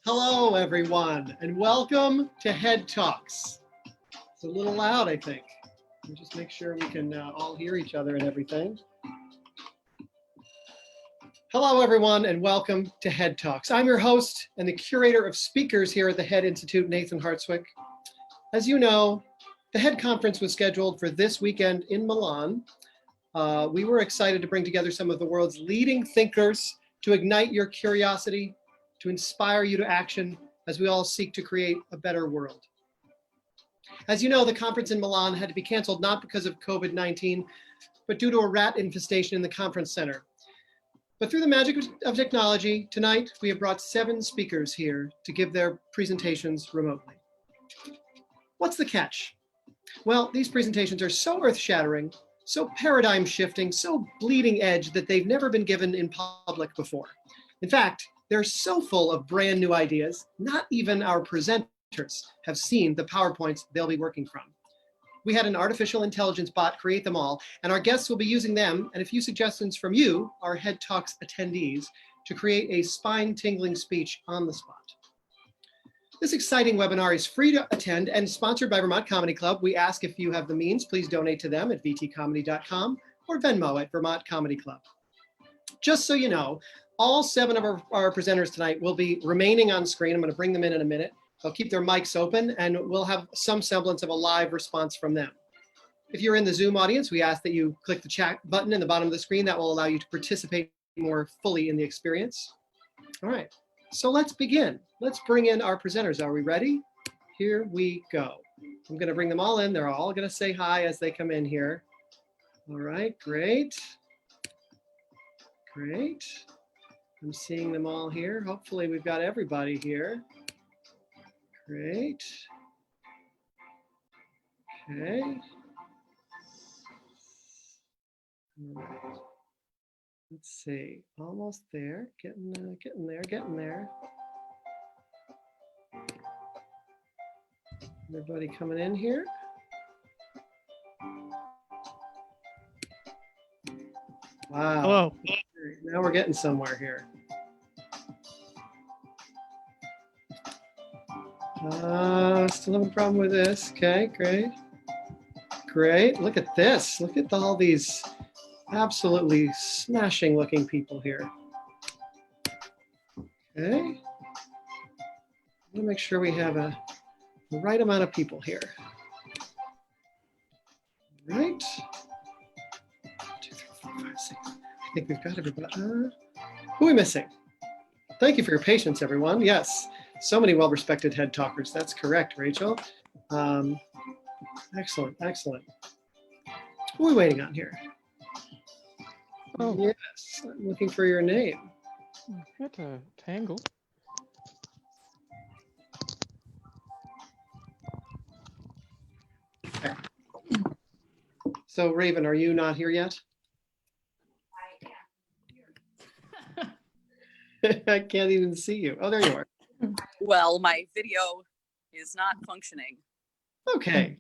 Hello, everyone, and welcome to HED Talks. It's a little loud, I think. Let me just make sure we can all hear each other and everything. Hello, everyone, and welcome to HED Talks. I'm your host and the curator of speakers here at the HED Institute, Nathan Hartswick. As you know, the HED conference was scheduled for this weekend in Milan. We were excited to bring together some of the world's leading thinkers to ignite your curiosity, to inspire you to action as we all seek to create a better world. As you know, the conference in Milan had to be canceled not because of COVID-19, but due to a rat infestation in the conference center. But through the magic of technology, tonight we have brought 7 speakers here to give their presentations remotely. What's the catch? Well, these presentations are so earth-shattering, so paradigm-shifting, so bleeding edge that they've never been given in public before. In fact, they're so full of brand new ideas, not even our presenters have seen the PowerPoints they'll be working from. We had an artificial intelligence bot create them all, and our guests will be using them and a few suggestions from you, our HED Talks attendees, to create a spine-tingling speech on the spot. This exciting webinar is free to attend and sponsored by Vermont Comedy Club. We ask if you have the means, please donate to them at vtcomedy.com or Venmo at Vermont Comedy Club. Just so you know, all 7 of our presenters tonight will be remaining on screen. I'm going to bring them in a minute. They'll keep their mics open and we'll have some semblance of a live response from them. If you're in the Zoom audience, we ask that you click the chat button in the bottom of the screen. That will allow you to participate more fully in the experience. All right, so let's begin. Let's bring in our presenters. Are we ready? Here we go. I'm going to bring them all in. They're all going to say hi as they come in here. All right, great. Great. I'm seeing them all here. Hopefully we've got everybody here. Great. Okay. All right. Let's see. Almost there. Getting there. Everybody coming in here. Wow. Hello. Now we're getting somewhere here. Still have a problem with this. Okay, great. Great. Look at this. Look at all these absolutely smashing looking people here. Okay. I'm gonna make sure we have the right amount of people here. Right. 2, 3, 4, 5, 6. I think we've got everybody. Who are we missing? Thank you for your patience, everyone. Yes, so many well-respected HED talkers. That's correct, Rachel. Excellent, excellent. Who are we waiting on here? Oh. Yes, I'm looking for your name. What a tangle. Okay. So Raven, are you not here yet? I can't even see you. Oh, there you are. Well, my video is not functioning. Okay.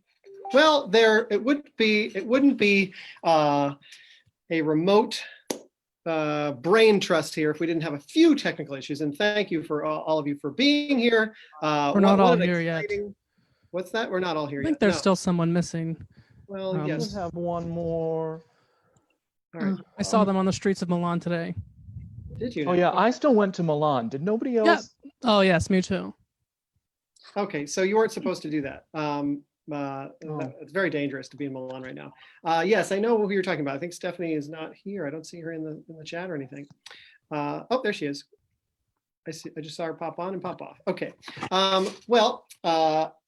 Well, it wouldn't be a remote brain trust here if we didn't have a few technical issues. And thank you for all of you for being here. We're not all here yet. What's that? We're not all here yet. I think there's still someone missing. Well, yes. We have one more. All right. I saw them on the streets of Milan today. Did you? Oh yeah, I still went to Milan. Did nobody else? Yeah. Oh yes, me too. Okay, so you weren't supposed to do that. It's very dangerous to be in Milan right now. Yes, I know who you're talking about. I think Stephanie is not here. I don't see her in the chat or anything. Oh, there she is. I just saw her pop on and pop off. Okay.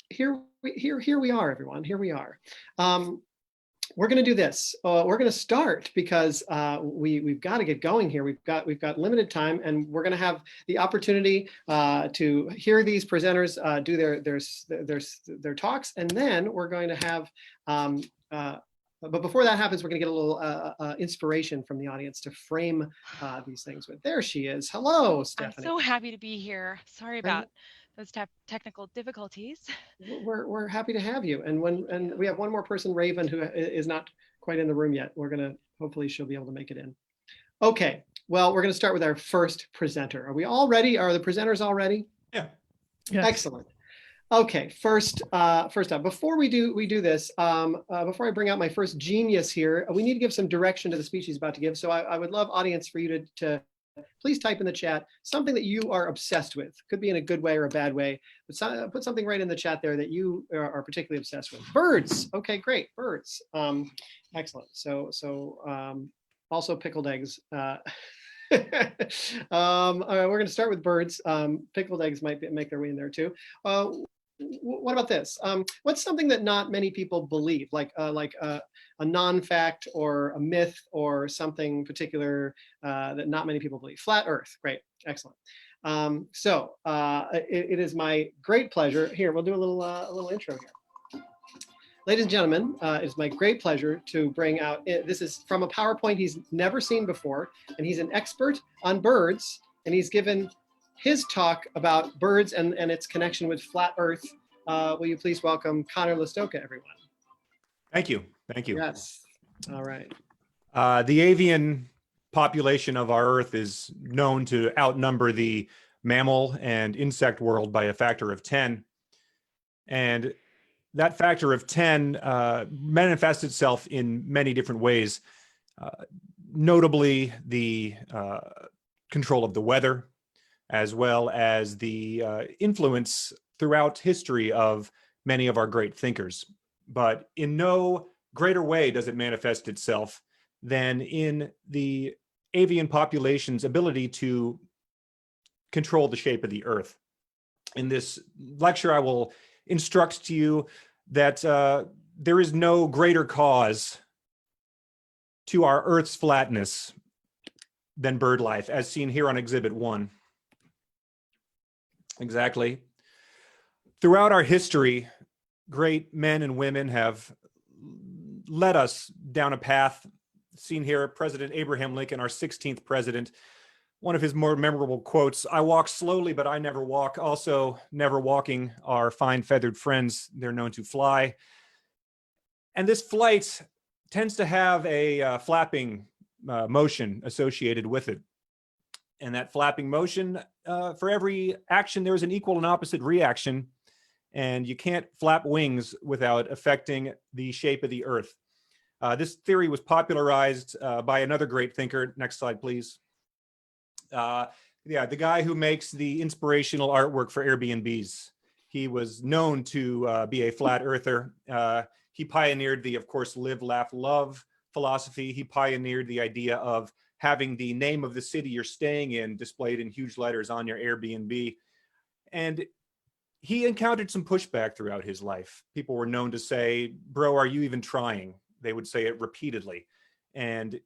Here we are, everyone. Here we are. We're going to do this. We're going to start because we've got to get going here. We've got limited time, and we're going to have the opportunity to hear these presenters do their talks, and then we're going to have. But before that happens, we're going to get a little inspiration from the audience to frame these things with. There she is. Hello, Stephanie. I'm so happy to be here. Sorry about those technical difficulties. We're happy to have you. And we have one more person, Raven, who is not quite in the room yet. We're gonna, hopefully she'll be able to make it in. Okay, well, we're gonna start with our first presenter. Are we all ready? Are the presenters all ready? Yeah. Yes. Excellent. Okay, first up, before we do this, before I bring out my first genius here, we need to give some direction to the speech he's about to give. So I would love, audience, for you to please type in the chat something that you are obsessed with. Could be in a good way or a bad way, but put something right in the chat there that you are particularly obsessed with. Birds. Okay, great. Birds. Excellent. Also pickled eggs. All right, we're going to start with birds. Pickled eggs might make their way in there too. What about this? What's something that not many people believe, like a non-fact or a myth or something particular that not many people believe? Flat Earth. Great, excellent. It is my great pleasure. Here, we'll do a little intro here. Ladies and gentlemen, it is my great pleasure to bring out, this is from a PowerPoint he's never seen before, and he's an expert on birds, and he's given his talk about birds and its connection with flat Earth. Will you please welcome Connor Listoka, everyone? Thank you. Thank you. Yes. All right. The avian population of our Earth is known to outnumber the mammal and insect world by a factor of 10. And that factor of 10 manifests itself in many different ways, notably the control of the weather, as well as the influence throughout history of many of our great thinkers. But in no greater way does it manifest itself than in the avian population's ability to control the shape of the Earth. In this lecture, I will instruct to you that there is no greater cause to our Earth's flatness than bird life, as seen here on Exhibit 1. Exactly. Throughout our history, great men and women have led us down a path, seen here, President Abraham Lincoln, our 16th president. One of his more memorable quotes, "I walk slowly, but I never walk." Also, never walking are fine feathered friends. They're known to fly. And this flight tends to have a flapping motion associated with it. And that flapping motion, for every action, there's an equal and opposite reaction. And you can't flap wings without affecting the shape of the Earth. This theory was popularized by another great thinker. Next slide, please. The guy who makes the inspirational artwork for Airbnbs. He was known to be a flat earther. He pioneered the, of course, live, laugh, love philosophy. He pioneered the idea of having the name of the city you're staying in displayed in huge letters on your Airbnb. And he encountered some pushback throughout his life. People were known to say, "Bro, are you even trying?" They would say it repeatedly. And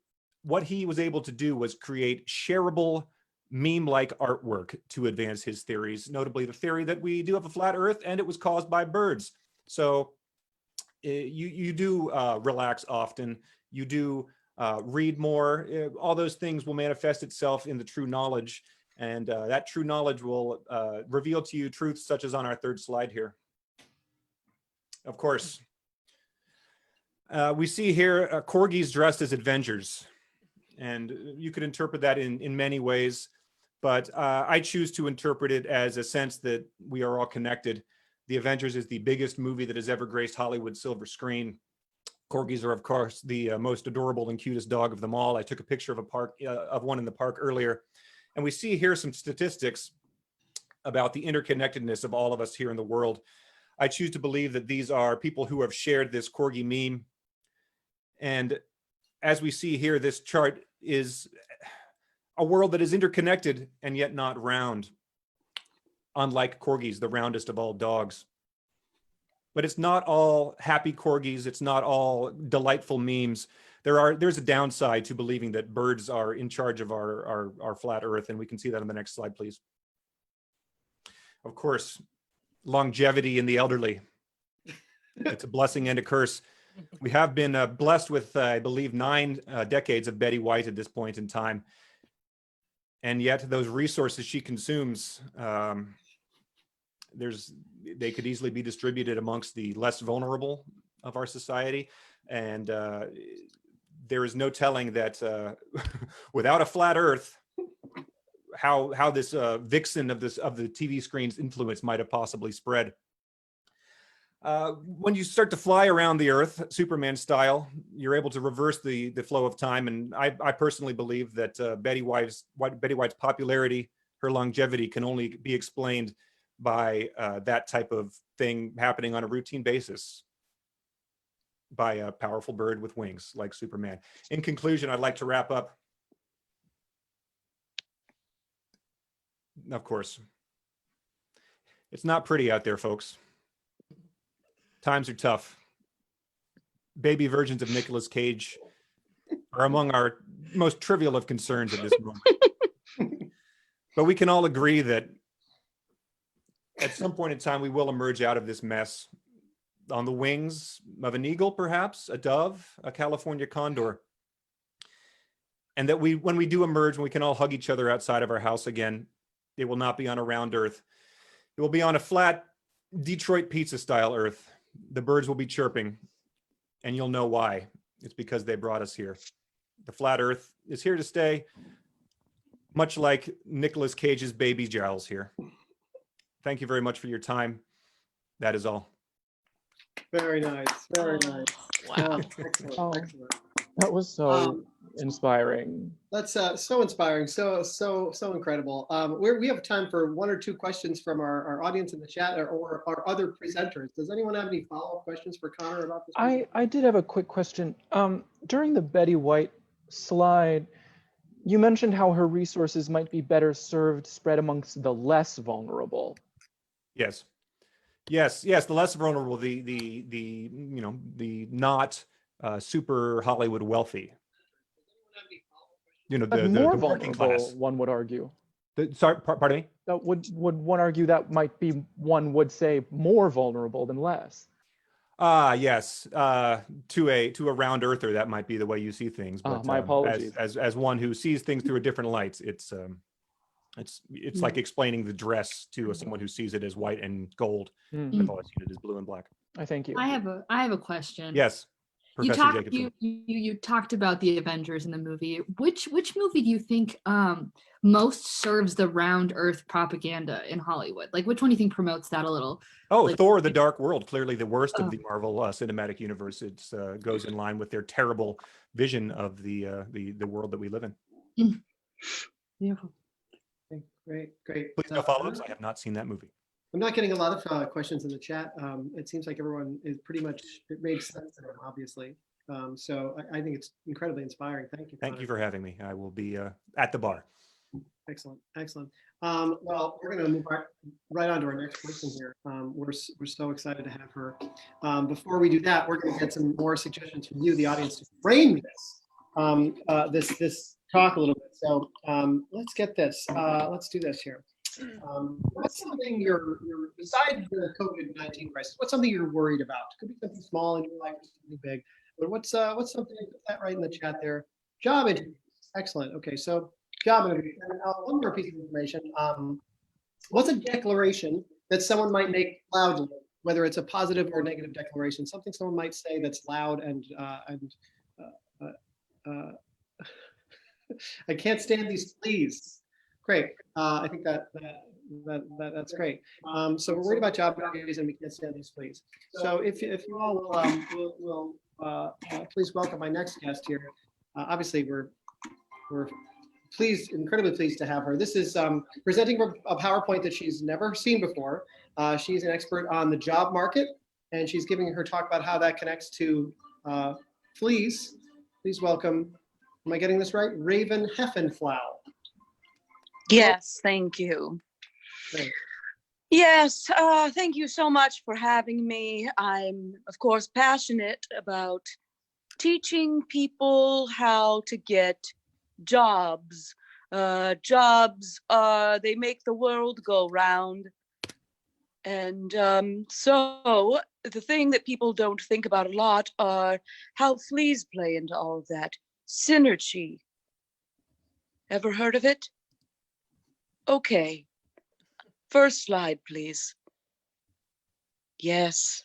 what he was able to do was create shareable, meme-like artwork to advance his theories, notably the theory that we do have a flat Earth and it was caused by birds. So you do relax often, you do read more, all those things will manifest itself in the true knowledge, and that true knowledge will reveal to you truths such as on our third slide here. Of course, we see here corgis dressed as Avengers, and you could interpret that in many ways, but I choose to interpret it as a sense that we are all connected. The Avengers is the biggest movie that has ever graced Hollywood's silver screen. Corgis are, of course, the most adorable and cutest dog of them all. I took a picture of one in the park earlier, and we see here some statistics about the interconnectedness of all of us here in the world. I choose to believe that these are people who have shared this corgi meme. And as we see here, this chart is a world that is interconnected and yet not round, unlike corgis, the roundest of all dogs. But it's not all happy corgis. It's not all delightful memes. There's a downside to believing that birds are in charge of our flat Earth, and we can see that on the next slide, please. Of course, longevity in the elderly. It's a blessing and a curse. We have been blessed with, I believe, 9 decades of Betty White at this point in time. And yet those resources she consumes, they could easily be distributed amongst the less vulnerable of our society. And there is no telling that without a flat Earth, how this vixen of the TV screen's influence might have possibly spread. When you start to fly around the Earth, Superman style, you're able to reverse the flow of time. And I personally believe that Betty White's popularity, her longevity, can only be explained by that type of thing happening on a routine basis by a powerful bird with wings like Superman. In conclusion, I'd like to wrap up. Of course, it's not pretty out there, folks. Times are tough. Baby versions of Nicolas Cage are among our most trivial of concerns at this moment. But we can all agree that at some point in time, we will emerge out of this mess on the wings of an eagle, perhaps, a dove, a California condor. And that when we do emerge, when we can all hug each other outside of our house again, it will not be on a round earth. It will be on a flat Detroit pizza style earth. The birds will be chirping, and you'll know why. It's because they brought us here. The flat earth is here to stay, much like Nicolas Cage's baby Giles here. Thank you very much for your time. That is all. Very nice. Very nice. Wow. Excellent. Oh. Excellent. That was so inspiring. That's so inspiring, so incredible. We have time for one or two questions from our audience in the chat or our other presenters. Does anyone have any follow-up questions for Connor about this? I did have a quick question. During the Betty White slide, you mentioned how her resources might be better served spread amongst the less vulnerable. Yes. The less vulnerable, the not super Hollywood wealthy. But more the working vulnerable, class. one would argue. Sorry, pardon me? That would one argue that might be, one would say, more vulnerable than less? Yes. To a round earther, that might be the way you see things. But My apologies. As one who sees things through a different light, it's like explaining the dress to someone who sees it as white and gold. I've always seen it as blue and black. I thank you. I have a question. Yes, Professor Jacobson. You talked about the Avengers in the movie. Which movie do you think most serves the round Earth propaganda in Hollywood? Like, which one do you think promotes that a little? Oh, like, Thor: The Dark World, clearly the worst of the Marvel cinematic universe. It goes in line with their terrible vision of the world that we live in. Beautiful. Great. Please no follow-ups. I have not seen that movie. I'm not getting a lot of questions in the chat. It seems like everyone is pretty much, it makes sense to them, obviously. So I think it's incredibly inspiring. Thank you. Thank you for having me. I will be at the bar. Excellent. Well, we're going to move right on to our next person here. We're so excited to have her. Before we do that, we're going to get some more suggestions from you, the audience, to frame this this talk a little bit. So let's get this. Let's do this here. What's something you're besides the COVID-19 crisis? What's something you're worried about? It could be something small in your life, or something big. But what's something? Put that right in the chat there. Job interviews. Excellent. Okay, so job interviews. And one more piece of information. What's a declaration that someone might make loudly, whether it's a positive or negative declaration? Something someone might say that's loud and I can't stand these fleas. Great. I think that's great. So we're worried about job interviews and we can't stand these fleas. So if you all will please welcome my next guest here. Obviously, we're incredibly pleased to have her. This is presenting a PowerPoint that she's never seen before. She's an expert on the job market, and she's giving her talk about how that connects to fleas. Please welcome. Am I getting this right? Raven Heffenflau. Yes, thank you. Great. Yes, thank you so much for having me. I'm, of course, passionate about teaching people how to get jobs. Jobs, they make the world go round. And so the thing that people don't think about a lot are how fleas play into all of that. Synergy. Ever heard of it? Okay. First slide, please. Yes.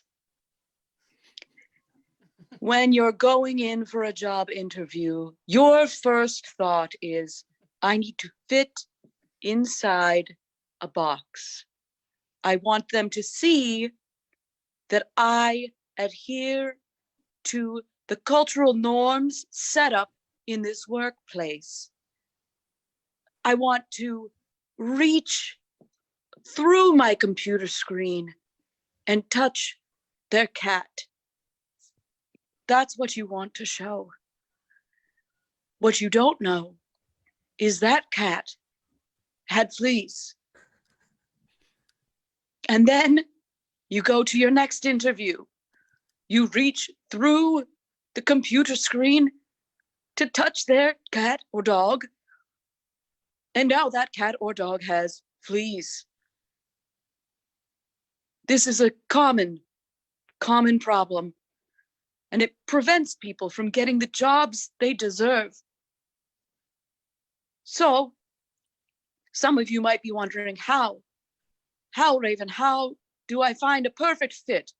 When you're going in for a job interview, your first thought is, I need to fit inside a box. I want them to see that I adhere to the cultural norms set up in this workplace. I want to reach through my computer screen and touch their cat. That's what you want to show. What you don't know is that cat had fleas. And then you go to your next interview. You reach through the computer screen to touch their cat or dog. And now that cat or dog has fleas. This is a common problem. And it prevents people from getting the jobs they deserve. So, some of you might be wondering, how, Raven, how do I find a perfect fit?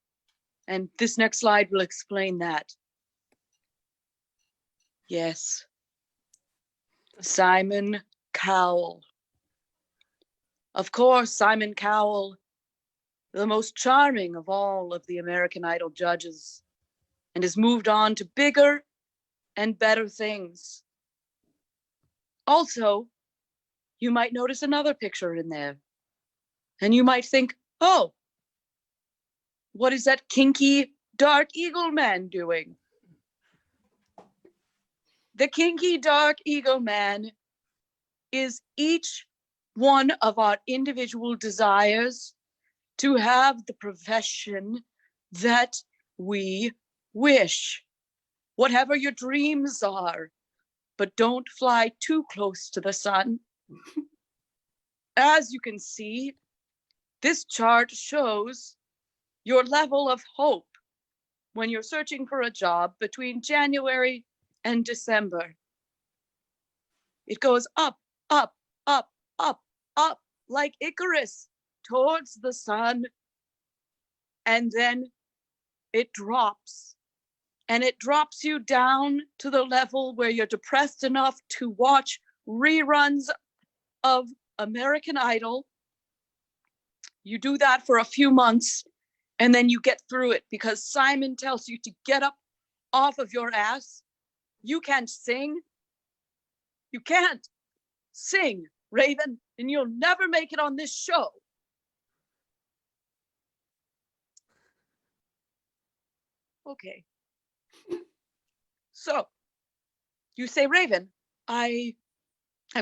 And this next slide will explain that. Yes, Simon Cowell. Of course, Simon Cowell, the most charming of all of the American Idol judges, and has moved on to bigger and better things. Also, you might notice another picture in there, and you might think, oh, what is that kinky dark eagle man doing? The kinky dark eagle man is each one of our individual desires to have the profession that we wish. Whatever your dreams are, but don't fly too close to the sun. As you can see, this chart shows your level of hope when you're searching for a job between January and December. It goes up, up, up, up, up, like Icarus towards the sun. And then it drops. And it drops you down to the level where you're depressed enough to watch reruns of American Idol. You do that for a few months, and then you get through it because Simon tells you to get up off of your ass. You can't sing. You can't sing, Raven, and you'll never make it on this show. Okay. So, you say, Raven, I'm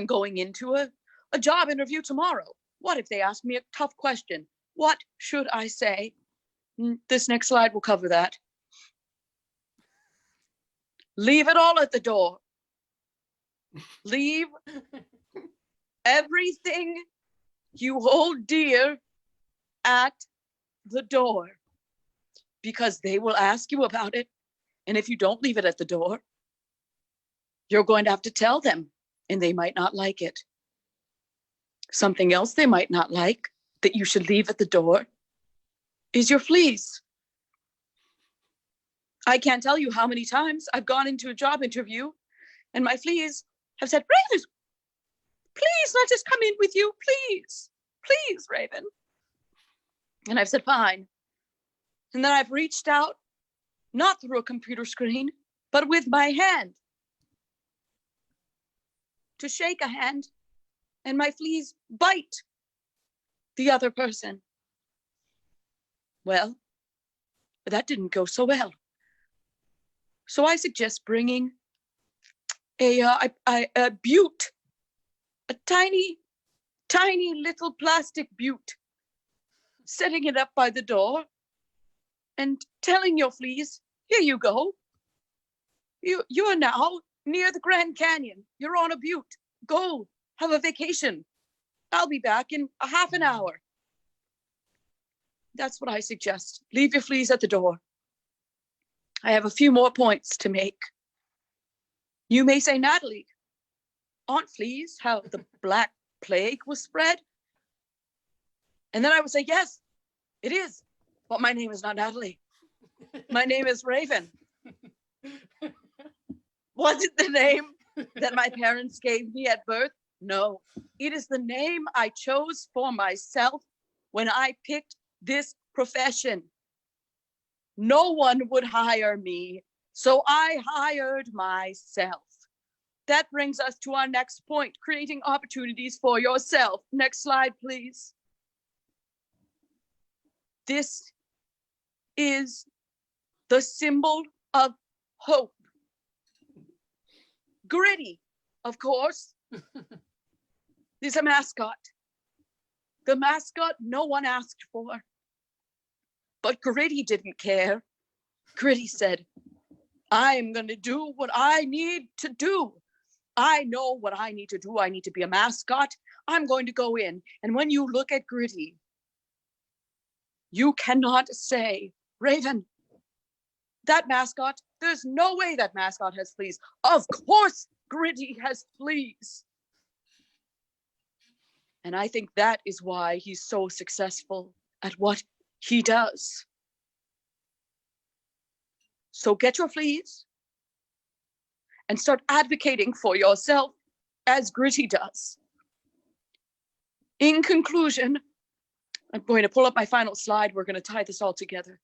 going into a job interview tomorrow. What if they ask me a tough question? What should I say? This next slide will cover that. Leave it all at the door. Leave everything you hold dear at the door, because they will ask you about it. And if you don't leave it at the door, you're going to have to tell them, and they might not like it. Something else they might not like that you should leave at the door is your fleas. I can't tell you how many times I've gone into a job interview and my fleas have said, Raven, please let us come in with you, please, please, Raven. And I've said, fine. And then I've reached out, not through a computer screen, but with my hand to shake a hand, and my fleas bite the other person. Well, that didn't go so well. So I suggest bringing a butte, a tiny, tiny little plastic butte, setting it up by the door and telling your fleas, here you go. You are now near the Grand Canyon. You're on a butte. Go have a vacation. I'll be back in a half an hour. That's what I suggest. Leave your fleas at the door. I have a few more points to make. You may say, Natalie, aren't fleas how the Black Plague was spread? And then I would say, yes, it is. But my name is not Natalie. My name is Raven. Was it the name that my parents gave me at birth? No, it is the name I chose for myself when I picked this profession. No one would hire me, so I hired myself. That brings us to our next point, creating opportunities for yourself. Next slide, please. This is the symbol of hope. Gritty, of course, is a mascot. The mascot no one asked for. But Gritty didn't care. Gritty said, I'm going to do what I need to do. I know what I need to do. I need to be a mascot. I'm going to go in. And when you look at Gritty, you cannot say, Raven, that mascot, there's no way that mascot has fleas. Of course, Gritty has fleas. And I think that is why he's so successful at what he does. So get your fleas and start advocating for yourself as Gritty does. In conclusion, I'm going to pull up my final slide. We're going to tie this all together.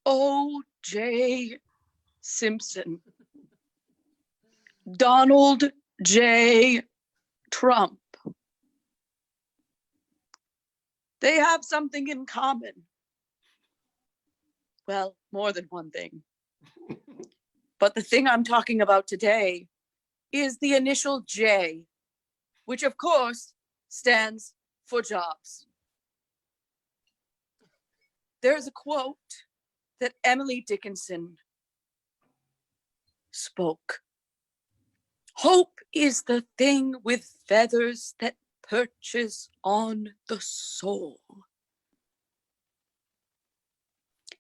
O.J. Simpson, Donald J. Trump. They have something in common. Well, more than one thing. But the thing I'm talking about today is the initial J, which of course stands for jobs. There's a quote that Emily Dickinson spoke. Hope is the thing with feathers that perches on the soul.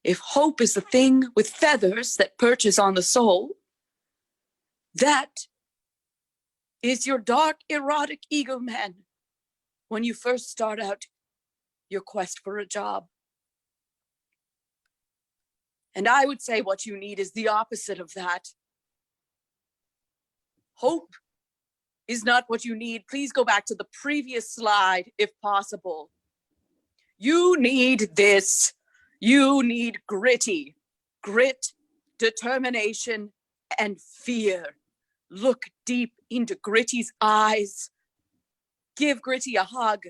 If hope is the thing with feathers that perches on the soul, that is your dark, erotic ego man when you first start out your quest for a job. And I would say what you need is the opposite of that. Hope is not what you need. Please go back to the previous slide if possible. You need this. You need gritty, grit, determination, and fear. Look deep into Gritty's eyes. Give Gritty a hug,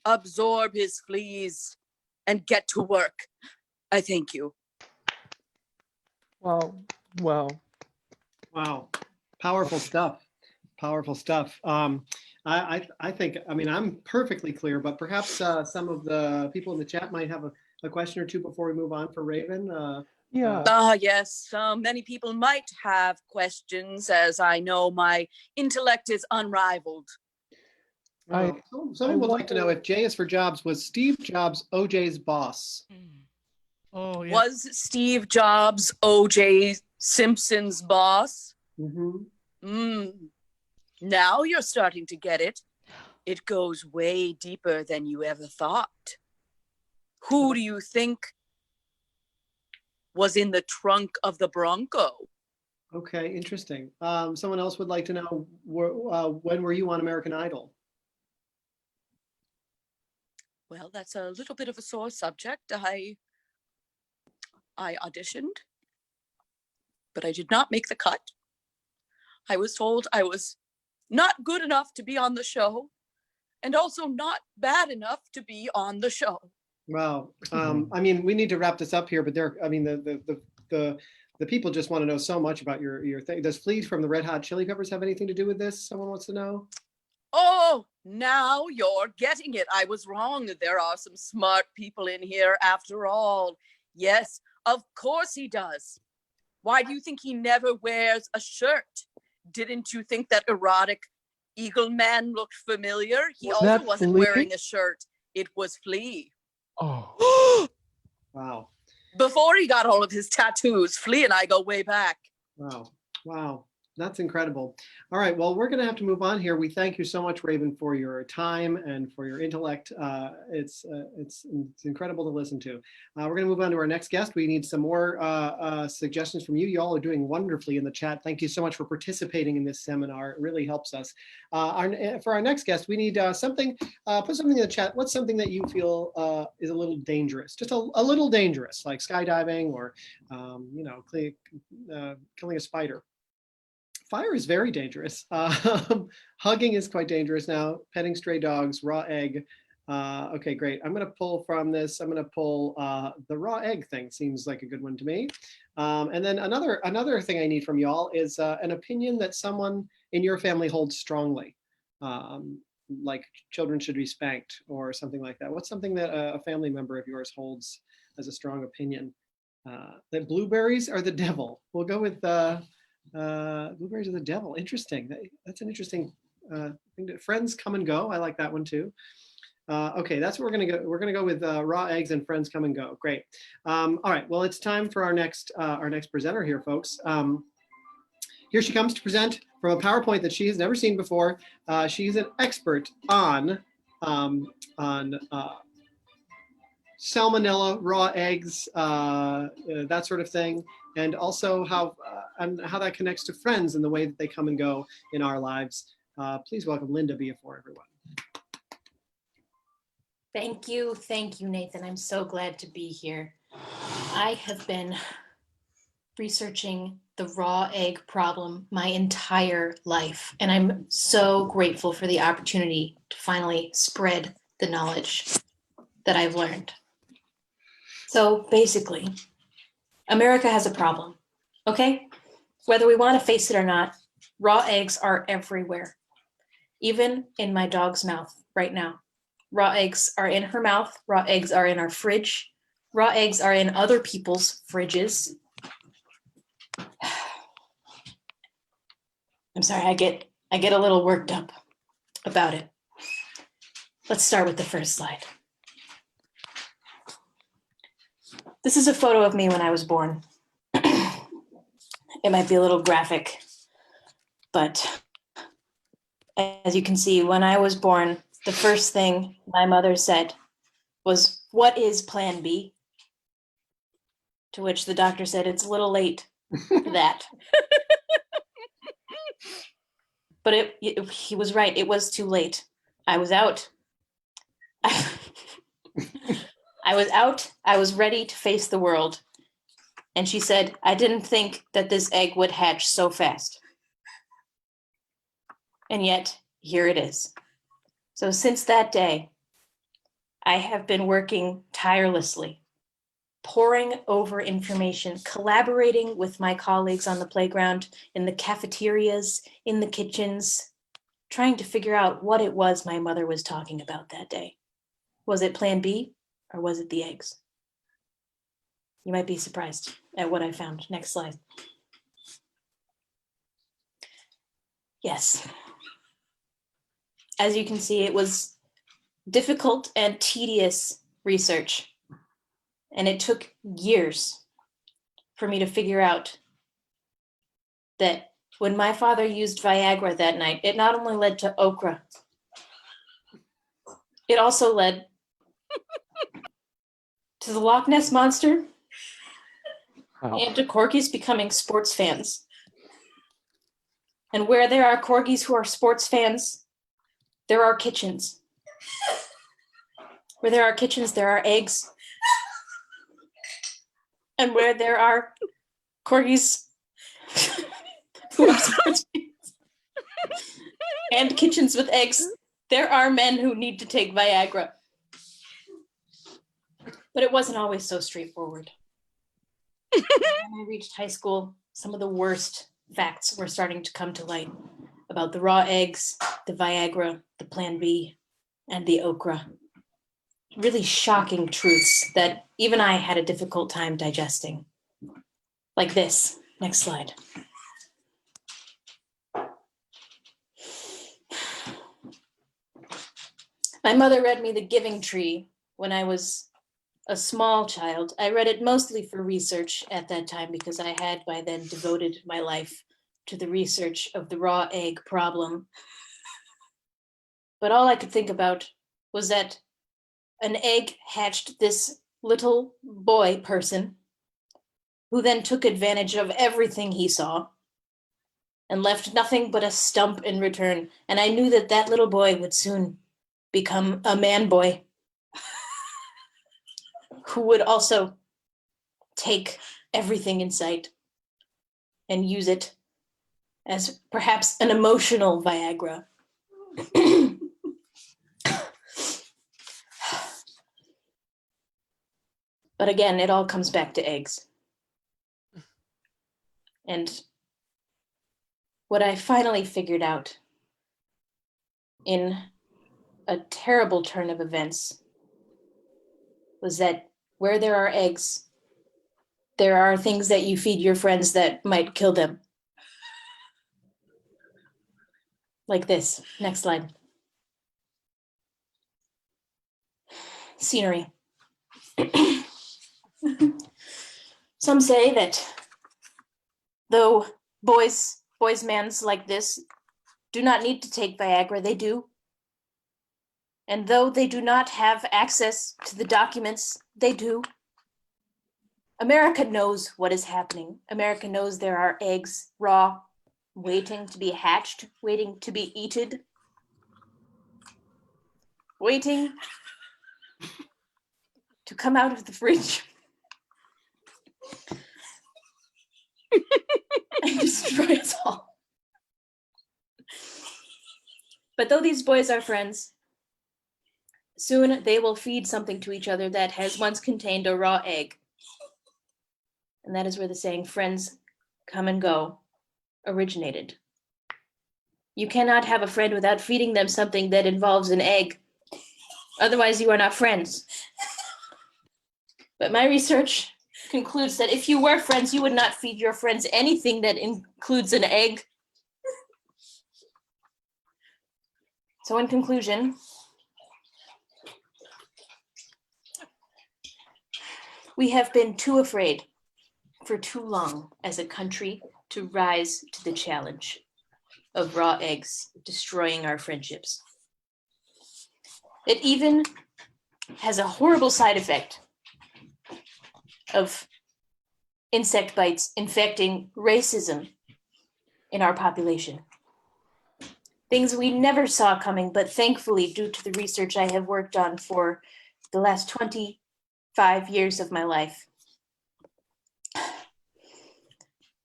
absorb his fleas, and get to work. I thank you. Wow. Wow. Wow. Powerful stuff. Powerful stuff. I think, I mean, I'm perfectly clear, but perhaps some of the people in the chat might have a question or two before we move on for Raven. Yeah. Yes, many people might have questions, as I know my intellect is unrivaled. Someone would like to know if J is for Jobs, was Steve Jobs OJ's boss? Oh, yeah. Was Steve Jobs O.J. Simpson's boss? Mm-hmm. Now you're starting to get it. It goes way deeper than you ever thought. Who do you think was in the trunk of the Bronco? Okay, interesting. Someone else would like to know, when were you on American Idol? Well, that's a little bit of a sore subject. I auditioned, but I did not make the cut. I was told I was not good enough to be on the show, and also not bad enough to be on the show. Wow. I mean, we need to wrap this up here, but the people just want to know so much about your thing. Does Flea from the Red Hot Chili Peppers have anything to do with this? Someone wants to know. Oh, now you're getting it. I was wrong. There are some smart people in here after all. Yes, of course he does. Why do you think he never wears a shirt? Didn't you think that erotic eagle man looked familiar? He Was also that wasn't Flea? wearing a shirt. It was Flea. Oh. Wow. Before he got all of his tattoos, Flea and I go way back. Wow. Wow. That's incredible. All right, well, we're going to have to move on here. We thank you so much, Raven, for your time and for your intellect. It's incredible to listen to. We're going to move on to our next guest. We need some more suggestions from you. You all are doing wonderfully in the chat. Thank you so much for participating in this seminar. It really helps us. For our next guest, we need something, put something in the chat. What's something that you feel is a little dangerous, just a little dangerous, like skydiving or, you know, killing a spider? Fire is very dangerous. Hugging is quite dangerous now. Petting stray dogs, raw egg. Okay, great. I'm going to pull from this. I'm going to pull the raw egg thing. Seems like a good one to me. And then another thing I need from y'all is an opinion that someone in your family holds strongly, like children should be spanked or something like that. What's something that a family member of yours holds as a strong opinion? That blueberries are the devil. We'll go with blueberries are the devil. Interesting. That's an interesting thing. Friends come and go. I like that one too. Okay, that's what we're gonna go. We're gonna go with raw eggs and friends come and go. Great. All right. Well, it's time for our next presenter here, folks. Here she comes to present from a PowerPoint that she has never seen before. She's an expert on salmonella, raw eggs, that sort of thing, and also how that connects to friends and the way that they come and go in our lives. Please welcome Linda Biafor, everyone. Thank you, Nathan. I'm so glad to be here. I have been researching the raw egg problem my entire life, and I'm so grateful for the opportunity to finally spread the knowledge that I've learned. So basically, America has a problem, okay? Whether we want to face it or not, raw eggs are everywhere, even in my dog's mouth right now. Raw eggs are in her mouth. Raw eggs are in our fridge. Raw eggs are in other people's fridges. I'm sorry, I get a little worked up about it. Let's start with the first slide. This is a photo of me when I was born. It might be a little graphic, but as you can see, when I was born, the first thing my mother said was, "What is Plan B?" To which the doctor said, "It's a little late for that." But he was right. It was too late. I was out. I was out. I was ready to face the world. And she said, "I didn't think that this egg would hatch so fast." And yet, here it is. So since that day, I have been working tirelessly, poring over information, collaborating with my colleagues on the playground, in the cafeterias, in the kitchens, trying to figure out what it was my mother was talking about that day. Was it Plan B or was it the eggs? You might be surprised at what I found. Next slide. Yes. As you can see, it was difficult and tedious research. And it took years for me to figure out that when my father used Viagra that night, it not only led to okra, it also led to the Loch Ness Monster and to corgis becoming sports fans. And where there are corgis who are sports fans, there are kitchens. Where there are kitchens, there are eggs. And where there are corgis who are sports fans and kitchens with eggs, there are men who need to take Viagra. But it wasn't always so straightforward. When I reached high school, some of the worst facts were starting to come to light about the raw eggs, the Viagra, the Plan B, and the okra. Really shocking truths that even I had a difficult time digesting. Like this. Next slide. My mother read me The Giving Tree when I was a small child. I read it mostly for research at that time because I had by then devoted my life to the research of the raw egg problem. But all I could think about was that an egg hatched this little boy person who then took advantage of everything he saw and left nothing but a stump in return. And I knew that that little boy would soon become a man boy who would also take everything in sight and use it as perhaps an emotional Viagra. But again, it all comes back to eggs. And what I finally figured out in a terrible turn of events was that where there are eggs, there are things that you feed your friends that might kill them. Like this. Next slide. Scenery. Some say that though boys mans like this do not need to take Viagra, they do. And though they do not have access to the documents, they do. America knows what is happening. America knows there are eggs raw, waiting to be hatched, waiting to be eaten, waiting to come out of the fridge and destroy us all. But though these boys are friends, soon they will feed something to each other that has once contained a raw egg. And that is where the saying, friends come and go, originated. You cannot have a friend without feeding them something that involves an egg. Otherwise, you are not friends. But my research concludes that if you were friends, you would not feed your friends anything that includes an egg. So in conclusion, we have been too afraid for too long as a country to rise to the challenge of raw eggs destroying our friendships. It even has a horrible side effect of insect bites infecting racism in our population. Things we never saw coming, but thankfully, due to the research I have worked on for the last 25 years of my life,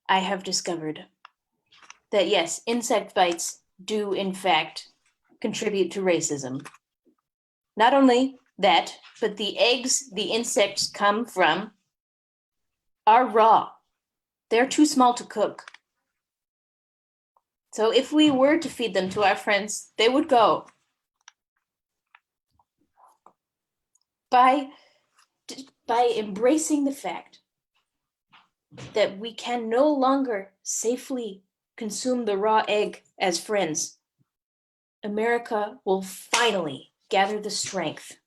I have discovered that yes, insect bites do in fact contribute to racism. Not only that, but the eggs the insects come from are raw. They're too small to cook. So if we were to feed them to our friends, they would go. By embracing the fact that we can no longer safely consume the raw egg as friends, America will finally gather the strength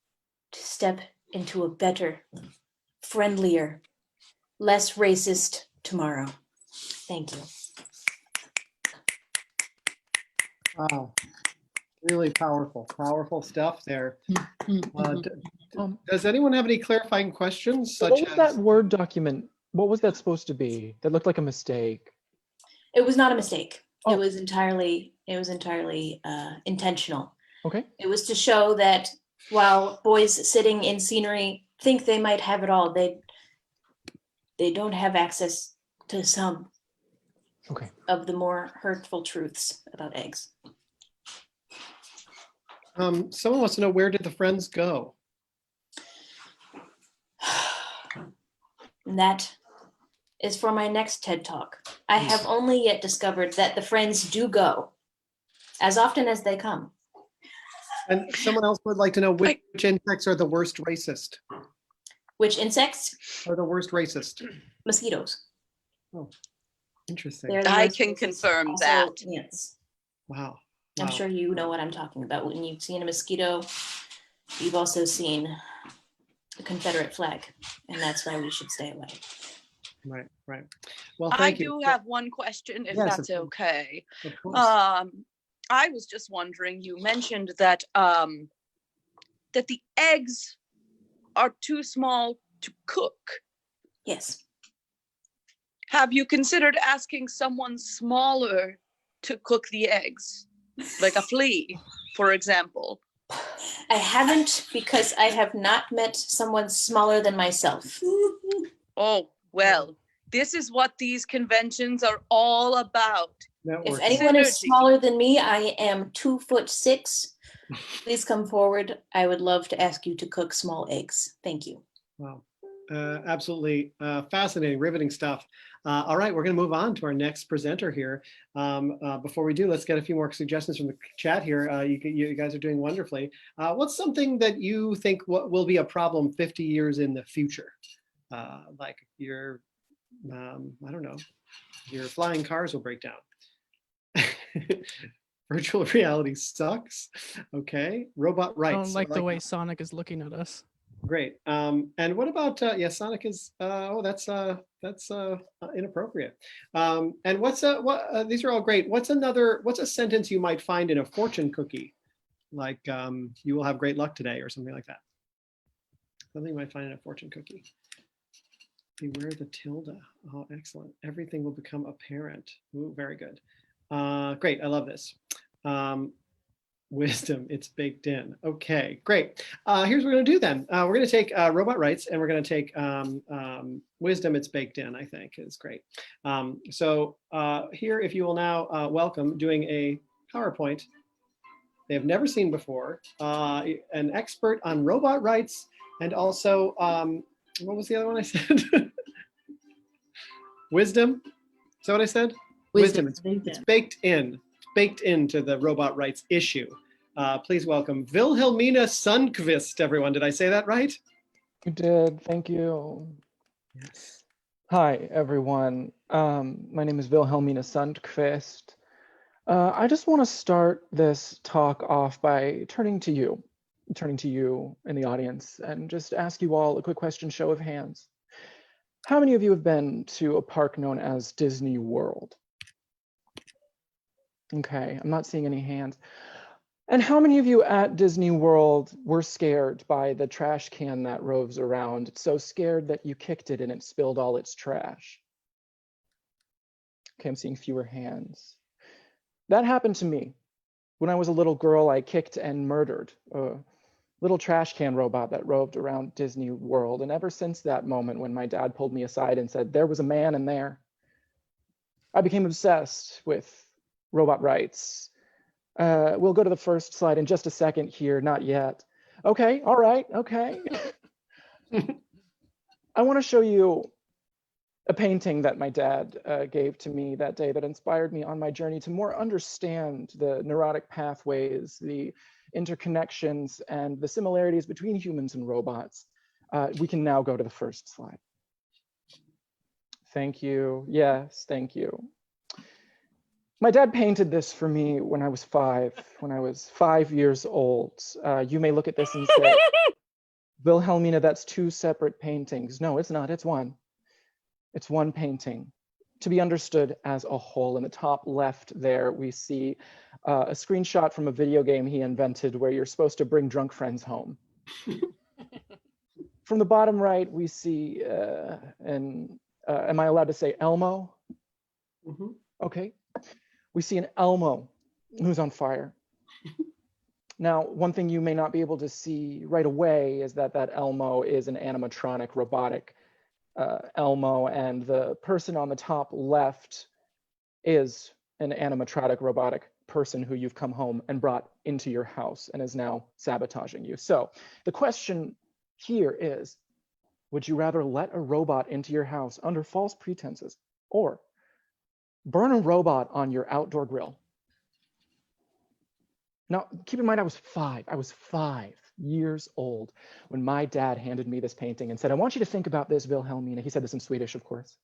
to step into a better, friendlier, less racist tomorrow. Thank you. Wow. Really powerful stuff there. Does anyone have any clarifying questions? What was that Word document? What was that supposed to be? That looked like a mistake. It was not a mistake. Oh. It was entirely intentional. Okay. It was to show that while boys sitting in scenery think they might have it all, they don't have access to some of the more hurtful truths about eggs. Someone wants to know, where did the friends go? And that is for my next TED Talk. I have only yet discovered that the friends do go as often as they come. And someone else would like to know, which insects are the worst racist? Which insects? Are the worst racist? Mosquitoes. Oh, interesting. They're the I worst can racist. confirm Also, that. ants. Wow. I'm sure you know what I'm talking about. When you've seen a mosquito, you've also seen a Confederate flag, and that's why we should stay away. Right, right. Well, I thank you. do have one question, if Yes, that's of course. okay. Of course. I was just wondering, you mentioned that that the eggs are too small to cook. Yes. Have you considered asking someone smaller to cook the eggs? Like a flea, for example. I haven't, because I have not met someone smaller than myself. Oh, well, this is what these conventions are all about. If Networking. anyone is Synergy. smaller than me, I am 2'6". Please come forward. I would love to ask you to cook small eggs. Thank you. Wow. Absolutely fascinating, riveting stuff. All right, we're going to move on to our next presenter here. Before we do, let's get a few more suggestions from the chat here. You guys are doing wonderfully. What's something that you think will be a problem 50 years in the future? Like your, I don't know, your flying cars will break down. Virtual reality sucks. Okay, robot I rights. don't like the way Sonic is looking at us. Great. And what about yeah, Sonic is that's inappropriate. And these are all great. What's a sentence you might find in a fortune cookie? Like you will have great luck today or something like that. Something you might find in a fortune cookie. Beware the tilde. Oh, excellent. Everything will become apparent. Ooh, very good. Great. I love this. Wisdom, it's baked in. Okay, great. Here's what we're going to do then. We're going to take robot rights and we're going to take wisdom, it's baked in, I think is great. So here, if you will now welcome doing a PowerPoint they have never seen before, an expert on robot rights and also, what was the other one I said? Wisdom, is that what I said? Wisdom, it's baked in. Baked into the robot rights issue. Please welcome Wilhelmina Sundqvist, everyone. Did I say that right? You did, thank you. Yes. Hi, everyone. My name is Wilhelmina Sundqvist. I just want to start this talk off by turning to you in the audience, and just ask you all a quick question, show of hands. How many of you have been to a park known as Disney World? Okay, I'm not seeing any hands. And how many of you at Disney World were scared by the trash can that roves around? So scared that you kicked it and it spilled all its trash. Okay, I'm seeing fewer hands. That happened to me. When I was a little girl, I kicked and murdered a little trash can robot that roved around Disney World. And ever since that moment when my dad pulled me aside and said, there was a man in there, I became obsessed with robot rights. We'll go to the first slide in just a second here, not yet. Okay, all right, okay. I want to show you a painting that my dad gave to me that day that inspired me on my journey to more understand the neurotic pathways, the interconnections, and the similarities between humans and robots. We can now go to the first slide. Thank you. Yes, thank you. My dad painted this for me when I was 5 years old. You may look at this and say, Wilhelmina, that's two separate paintings. No, it's not, it's one. It's one painting to be understood as a whole. In the top left there, we see a screenshot from a video game he invented where you're supposed to bring drunk friends home. From the bottom right, we see, am I allowed to say Elmo? Mm-hmm. Okay. We see an Elmo who's on fire. Now, one thing you may not be able to see right away is that Elmo is an animatronic robotic Elmo, and the person on the top left is an animatronic robotic person who you've come home and brought into your house and is now sabotaging you. So the question here is, would you rather let a robot into your house under false pretenses or burn a robot on your outdoor grill? Now, keep in mind, I was 5 years old when my dad handed me this painting and said, I want you to think about this, Wilhelmina. He said this in Swedish, of course.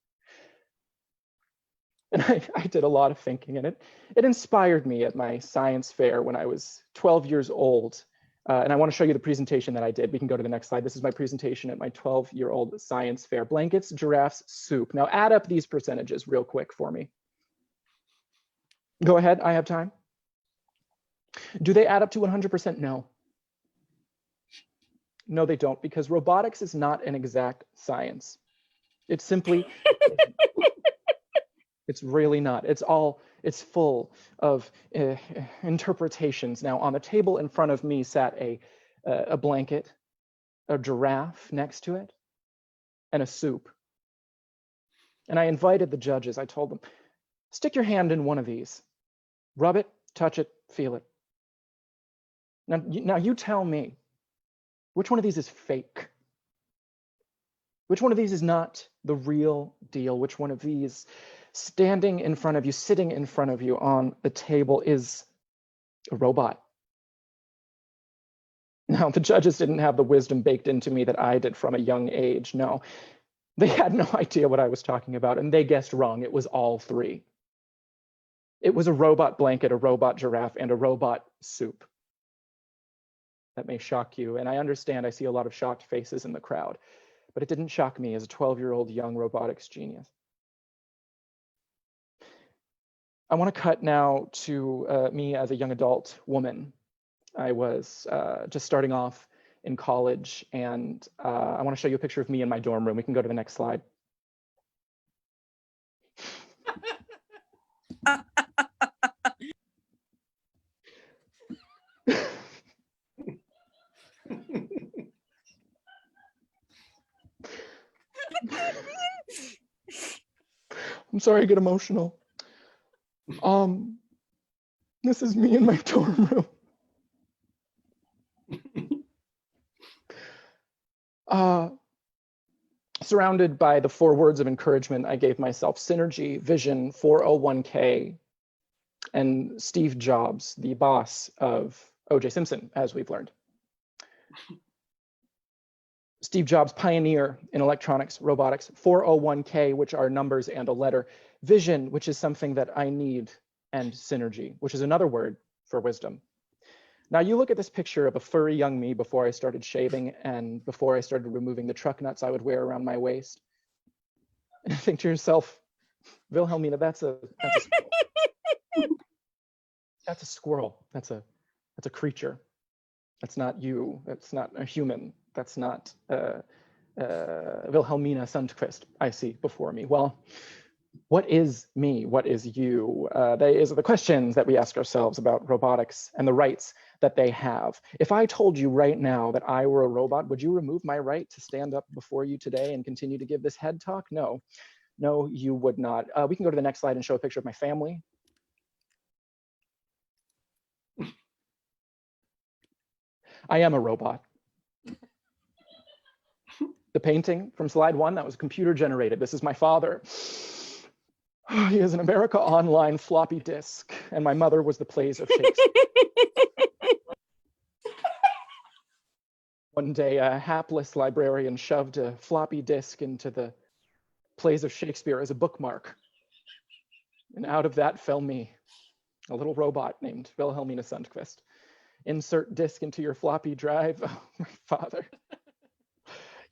And I did a lot of thinking, and it inspired me at my science fair when I was 12 years old And I want to show you the presentation that I did. We can go to the next slide. This is my presentation at my 12-year-old science fair. Blankets, giraffes, soup. Now add up these percentages real quick for me. Go ahead, I have time. Do they add up to 100%? No. No, they don't, because robotics is not an exact science. It's simply, it's really not. It's full of interpretations. Now, on the table in front of me sat a blanket, a giraffe next to it, and a soup. And I invited the judges. I told them, stick your hand in one of these. Rub it, touch it, feel it. Now you tell me, which one of these is fake? Which one of these is not the real deal? Which one of these standing in front of you, sitting in front of you on the table is a robot? Now, the judges didn't have the wisdom baked into me that I did from a young age. No, they had no idea what I was talking about, and they guessed wrong. It was all three. It was a robot blanket, a robot giraffe, and a robot soup. That may shock you, and I understand I see a lot of shocked faces in the crowd, but it didn't shock me as a 12-year-old young robotics genius. I want to cut now to me as a young adult woman. I was just starting off in college, and I want to show you a picture of me in my dorm room. We can go to the next slide. I'm sorry I get emotional. This is me in my dorm room. Surrounded by the 4 words of encouragement I gave myself: synergy, vision, 401k, and Steve Jobs, the boss of O.J. Simpson, as we've learned. Steve Jobs, pioneer in electronics, robotics, 401k, which are numbers and a letter, vision, which is something that I need, and synergy, which is another word for wisdom. Now you look at this picture of a furry young me before I started shaving and before I started removing the truck nuts I would wear around my waist. And think to yourself, Wilhelmina, that's a squirrel. That's a squirrel. That's a creature. That's not you. That's not a human. That's not Wilhelmina Sundquist I see before me. Well, what is me? What is you? These are the questions that we ask ourselves about robotics and the rights that they have. If I told you right now that I were a robot, would you remove my right to stand up before you today and continue to give this head talk? No, no, you would not. We can go to the next slide and show a picture of my family. I am a robot. The painting from slide 1, that was computer generated. This is my father. He is an America Online floppy disk, and my mother was the plays of Shakespeare. One day, a hapless librarian shoved a floppy disk into the plays of Shakespeare as a bookmark. And out of that fell me, a little robot named Wilhelmina Sundquist. Insert disk into your floppy drive. Oh, my father.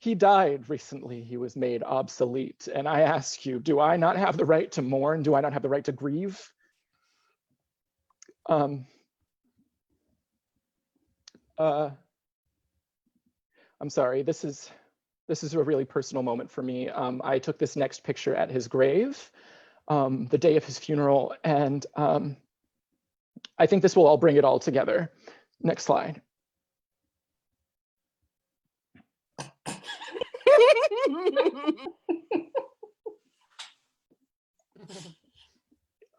He died recently. He was made obsolete. And I ask you, do I not have the right to mourn? Do I not have the right to grieve? I'm sorry, this is a really personal moment for me. I took this next picture at his grave, the day of his funeral, and I think this will all bring it all together. Next slide.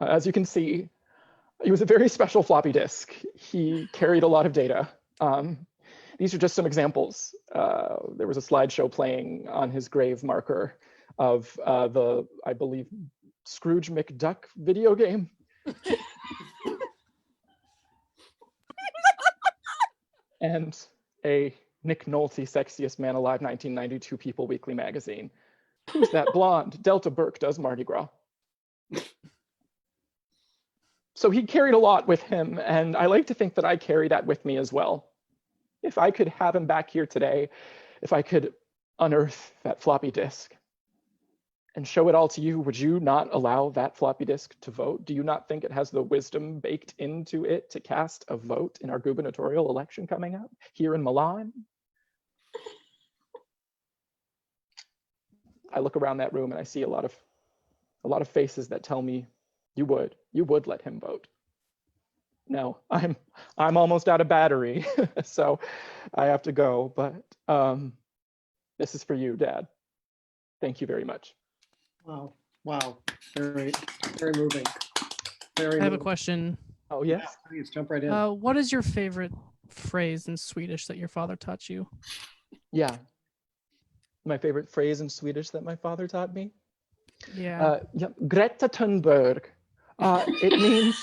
As you can see, he was a very special floppy disk. He carried a lot of data. These are just some examples. There was a slideshow playing on his grave marker of the, I believe, Scrooge McDuck video game. And a Nick Nolte Sexiest Man Alive 1992 People Weekly magazine. Who's that blonde? Delta Burke does Mardi Gras. So he carried a lot with him, and I like to think that I carry that with me as well. if I could have him back here today, if I could unearth that floppy disk and show it all to you, would you not allow that floppy disk to vote? Do you not think it has the wisdom baked into it to cast a vote in our gubernatorial election coming up here in Milan? I look around that room and I see a lot of faces that tell me you would let him vote. No, I'm almost out of battery, so I have to go, but this is for you, Dad. Thank you very much. Wow. Wow. Very, very moving. Very I have a moving. question. Oh, yes. Please jump right in. What is your favorite phrase in Swedish that your father taught you? Yeah. My favorite phrase in Swedish that my father taught me? Yeah. Yeah, Greta Thunberg. It means,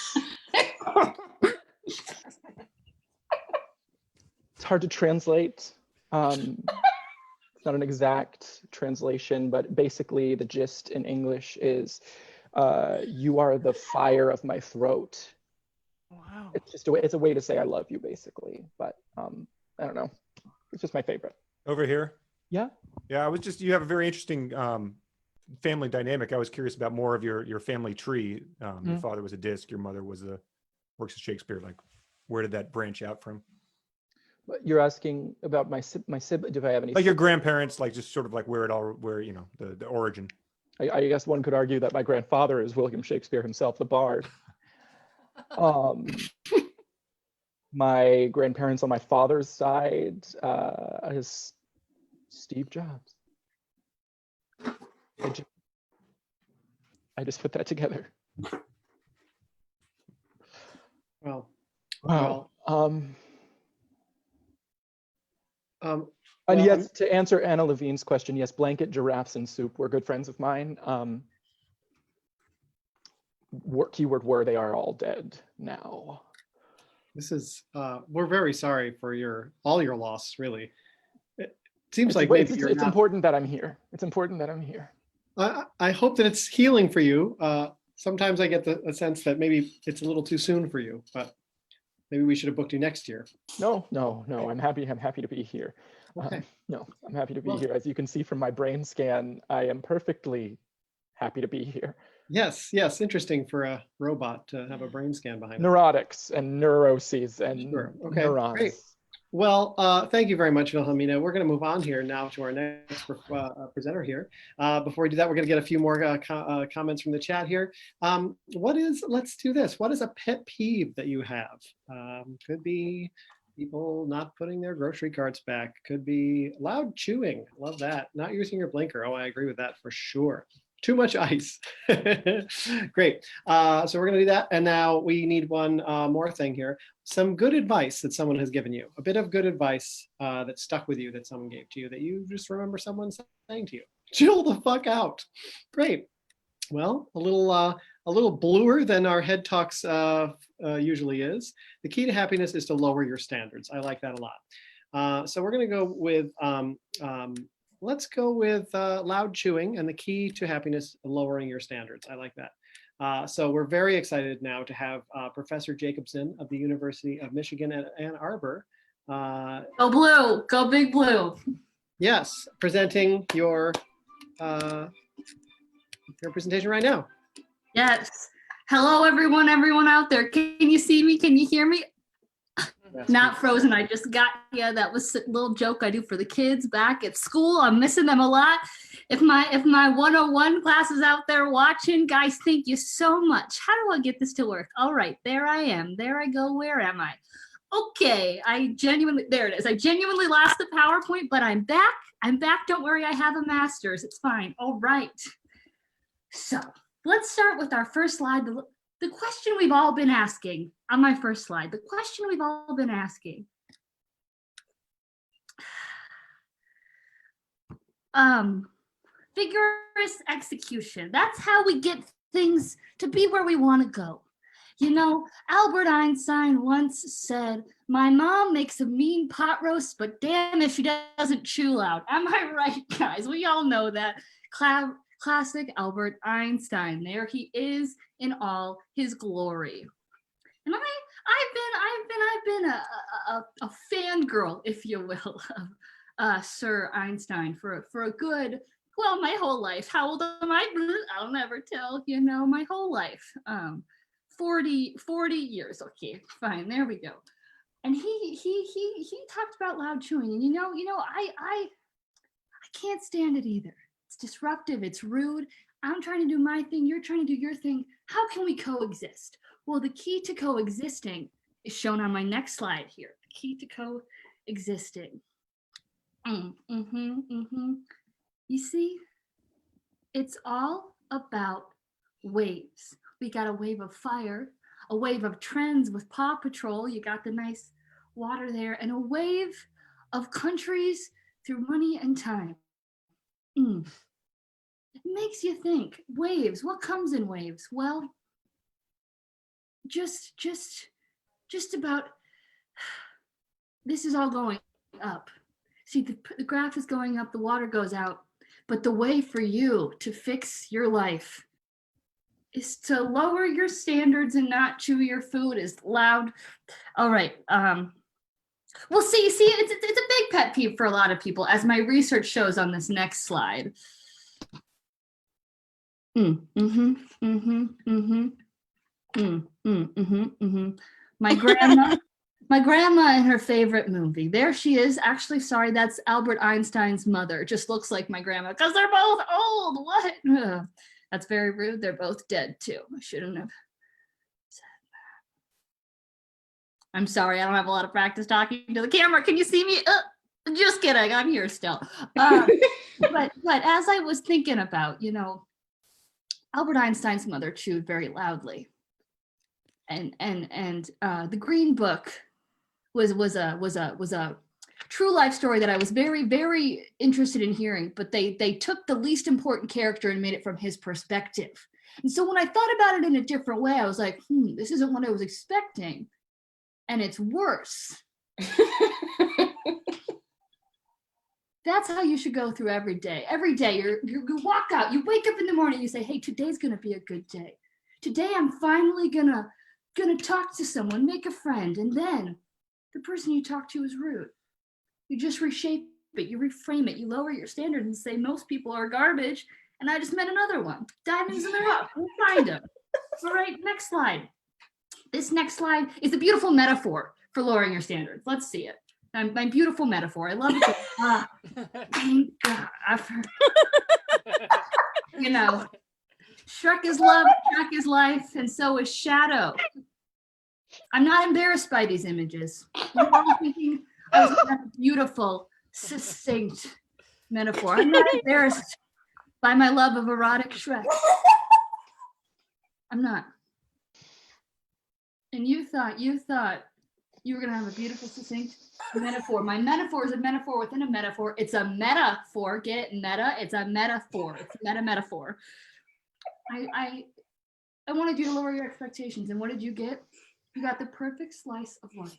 it's hard to translate. It's not an exact translation, but basically the gist in English is, you are the fire of my throat. Wow. It's just it's a way to say I love you, basically. But I don't know. It's just my favorite. Over here. Yeah. Yeah, you have a very interesting family dynamic. I was curious about more of your family tree. Your father was a disc, your mother was a works of Shakespeare. Like, where did that branch out from? But you're asking about my sibling. Do I have any? Like your grandparents, like just sort of like where the origin. I guess one could argue that my grandfather is William Shakespeare himself, the bard. My grandparents on my father's side is Steve Jobs. I just put that together. Well, Wow. well, And yes, to answer Anna Levine's question, yes, blanket, giraffes, and soup were good friends of mine. Keyword were, they are all dead now. this is, we're very sorry for all your loss, really. It seems It's, like maybe you're it's not. important that I'm here. It's important that I'm here. I hope that it's healing for you. Sometimes I get the sense that maybe it's a little too soon for you, but maybe we should have booked you next year. No. I'm happy to be here. Okay. No, I'm happy to be Well- here. As you can see from my brain scan, I am perfectly happy to be here. Yes, interesting for a robot to have a brain scan behind it. Neurotics and neuroses and Sure. Okay, neurons. great. Well, thank you very much, Wilhelmina. We're going to move on here now to our next presenter here. Before we do that, we're going to get a few more comments from the chat here. Let's do this. What is a pet peeve that you have? Could be people not putting their grocery carts back. Could be loud chewing. Love that. Not using your blinker. Oh, I agree with that for sure. Too much ice. Great. So we're going to do that. And now we need one more thing here. Some good advice that someone has given you. A bit of good advice that stuck with you that someone gave to you that you just remember someone saying to you. Chill the fuck out. Great. Well, a little bluer than our head talks usually is. The key to happiness is to lower your standards. I like that a lot. So we're going to go with let's go with loud chewing and the key to happiness, lowering your standards. I like that. So we're very excited now to have Professor Jacobson of the University of Michigan at Ann Arbor. Go blue, go big blue. Yes, presenting your presentation right now. Yes. Hello, everyone out there. Can you see me? Can you hear me? Yes, Not frozen. I just got yeah. That was a little joke I do for the kids back at school. I'm missing them a lot. If my 101 class is out there watching, guys, thank you so much. How do I get this to work? All right, there I am. There I go. Where am I? Okay, there it is. I genuinely lost the PowerPoint, but I'm back. I'm back. Don't worry, I have a master's. It's fine. All right. So let's start with our first slide. The question we've all been asking on my first slide, the question we've all been asking. Vigorous execution. That's how we get things to be where we want to go. You know, Albert Einstein once said, "My mom makes a mean pot roast, but damn if she doesn't chew loud." Am I right, guys? We all know that. Classic Albert Einstein. There he is in all his glory. And I've been a fangirl, if you will, of Sir Einstein for a good, well, my whole life. How old am I? I'll never tell, my whole life. 40 years. Okay, fine, there we go. And he talked about loud chewing, and I can't stand it either. It's disruptive, it's rude. I'm trying to do my thing, you're trying to do your thing. How can we coexist? Well, the key to coexisting is shown on my next slide here. The key to coexisting. You see, it's all about waves. We got a wave of fire, a wave of trends with Paw Patrol. You got the nice water there, and a wave of countries through money and time. It makes you think, waves, what comes in waves? Well, just about, this is all going up. See, the graph is going up, the water goes out, but the way for you to fix your life is to lower your standards and not chew your food as loud. All right. Well, see, it's a big pet peeve for a lot of people, as my research shows on this next slide. My grandma and her favorite movie. There she is. Actually, sorry, that's Albert Einstein's mother. Just looks like my grandma because they're both old. What? That's very rude. They're both dead too. I shouldn't have said that. I'm sorry. I don't have a lot of practice talking to the camera. Can you see me? Just kidding. I'm here still. But as I was thinking about, Albert Einstein's mother chewed very loudly, and the Green Book was a true life story that I was very, very interested in hearing. But they took the least important character and made it from his perspective. And so when I thought about it in a different way, I was like, this isn't what I was expecting, and it's worse. That's how you should go through every day. Every day you walk out, you wake up in the morning, you say, hey, today's gonna be a good day. Today I'm finally gonna talk to someone, make a friend, and then the person you talk to is rude. You just reshape it, you reframe it, you lower your standards and say most people are garbage, and I just met another one. Diamonds in the rough, we'll find them. All right, next slide. This next slide is a beautiful metaphor for lowering your standards. Let's see it. My beautiful metaphor. I love it. Thank God. Shrek is love, Shrek is life, and so is Shadow. I'm not embarrassed by these images. I'm thinking of a beautiful, succinct metaphor. I'm not embarrassed by my love of erotic Shrek. I'm not. And you thought you were gonna have a beautiful, succinct metaphor. My metaphor is a metaphor within a metaphor. It's a metaphor. Get meta? It's a metaphor. It's a metaphor. I wanted you to lower your expectations, and what did you get? You got the perfect slice of life.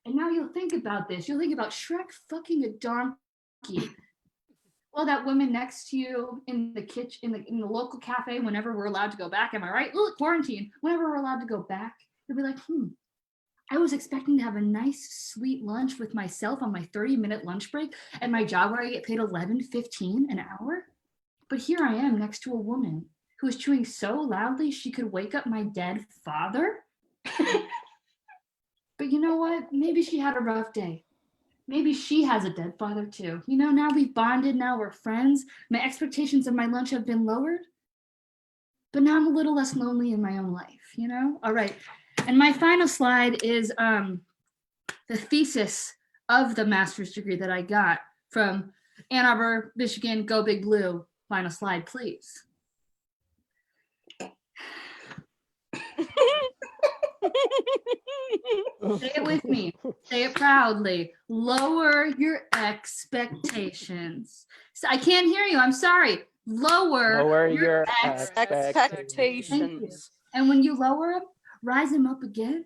And now you'll think about this. You'll think about Shrek fucking a donkey. Well, that woman next to you in the kitchen, in the local cafe, whenever we're allowed to go back. Am I right? Look, quarantine. Whenever we're allowed to go back, you'll be like, I was expecting to have a nice, sweet lunch with myself on my 30-minute lunch break at my job where I get paid $11.15 an hour. But here I am next to a woman who is chewing so loudly she could wake up my dead father. But you know what? Maybe she had a rough day. Maybe she has a dead father too. Now we've bonded, now we're friends. My expectations of my lunch have been lowered. But now I'm a little less lonely in my own life, All right. And my final slide is the thesis of the master's degree that I got from Ann Arbor, Michigan, Go Big Blue. Final slide, please. Say it with me. Say it proudly. Lower your expectations. So I can't hear you. I'm sorry. Lower your expectations. And when you lower them, rise them up again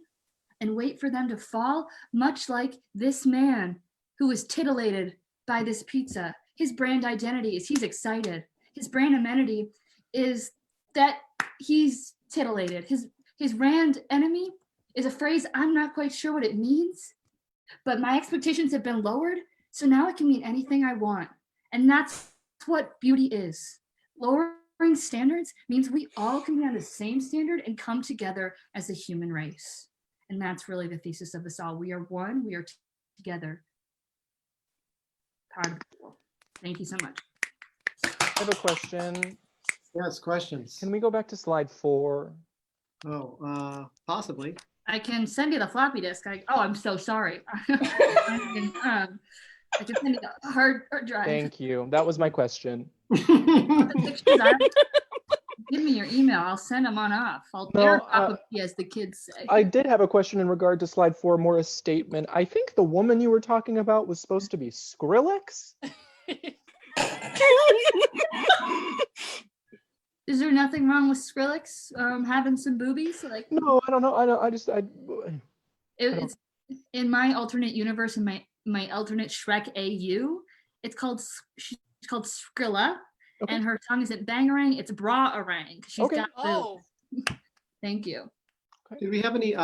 and wait for them to fall, much like this man who was titillated by this pizza. His brand identity is he's excited. His brand amenity is that he's titillated. His brand enemy is a phrase I'm not quite sure what it means, but my expectations have been lowered. So now I can meet anything I want. And that's what beauty is. Lowering standards means we all can be on the same standard and come together as a human race. And that's really the thesis of this all. We are one, we are together. Proud of people. Thank you so much. I have a question. Yes, questions. Can we go back to slide 4? Possibly. I can send you the floppy disk. I'm so sorry. I can send you the hard drive. Thank you. That was my question. Give me your email. I'll send them on off. I'll No, tear off of you, as the kids say. I did have a question in regard to slide 4, more a statement. I think the woman you were talking about was supposed to be Skrillex. Is there nothing wrong with Skrillex having some boobies? Like, No, I don't know. it's in my alternate universe, in my alternate Shrek AU. She's called Skrilla, Okay. and her tongue isn't bangarang, it's bra-arang. She's Okay. got boobs. Thank you. Did we have any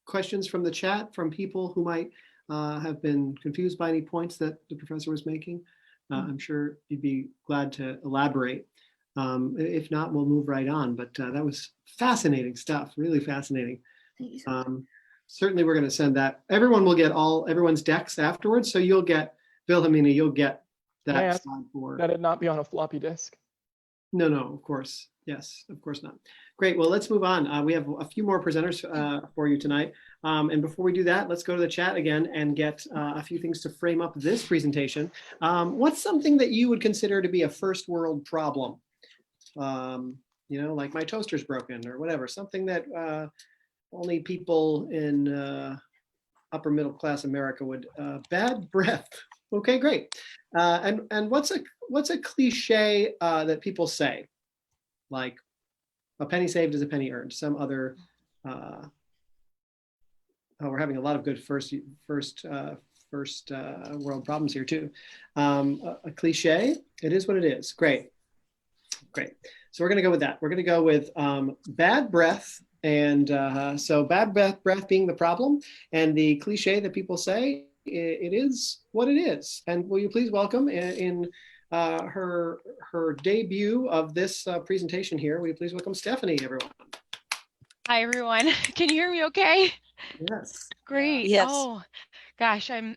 questions from the chat from people who might have been confused by any points that the professor was making? I'm sure you'd be glad to elaborate. If not, we'll move right on. But that was fascinating stuff, really fascinating. Thank you so much. Certainly, we're going to send that. Everyone will get everyone's decks afterwards. So you'll get, Wilhelmina, you'll get Can I that ask slide for. that it not be on a floppy disk. No, of course. Yes, of course not. Great. Well, let's move on. We have a few more presenters for you tonight. And before we do that, let's go to the chat again and get a few things to frame up this presentation. What's something that you would consider to be a first world problem? Like my toaster's broken or whatever, something that only people in upper middle class America would, bad breath. Okay, great. And what's a cliche that people say? Like a penny saved is a penny earned. Some other, we're having a lot of good first world problems here too. A cliche, it is what it is. Great. So we're gonna go with that. We're gonna go with bad breath. And so bad breath being the problem, and the cliche that people say, it is what it is. And will you please welcome in her debut of this presentation here, will you please welcome Stephanie, everyone? Hi, everyone. Can you hear me okay? Yes. Great. Yes. Oh, gosh, I'm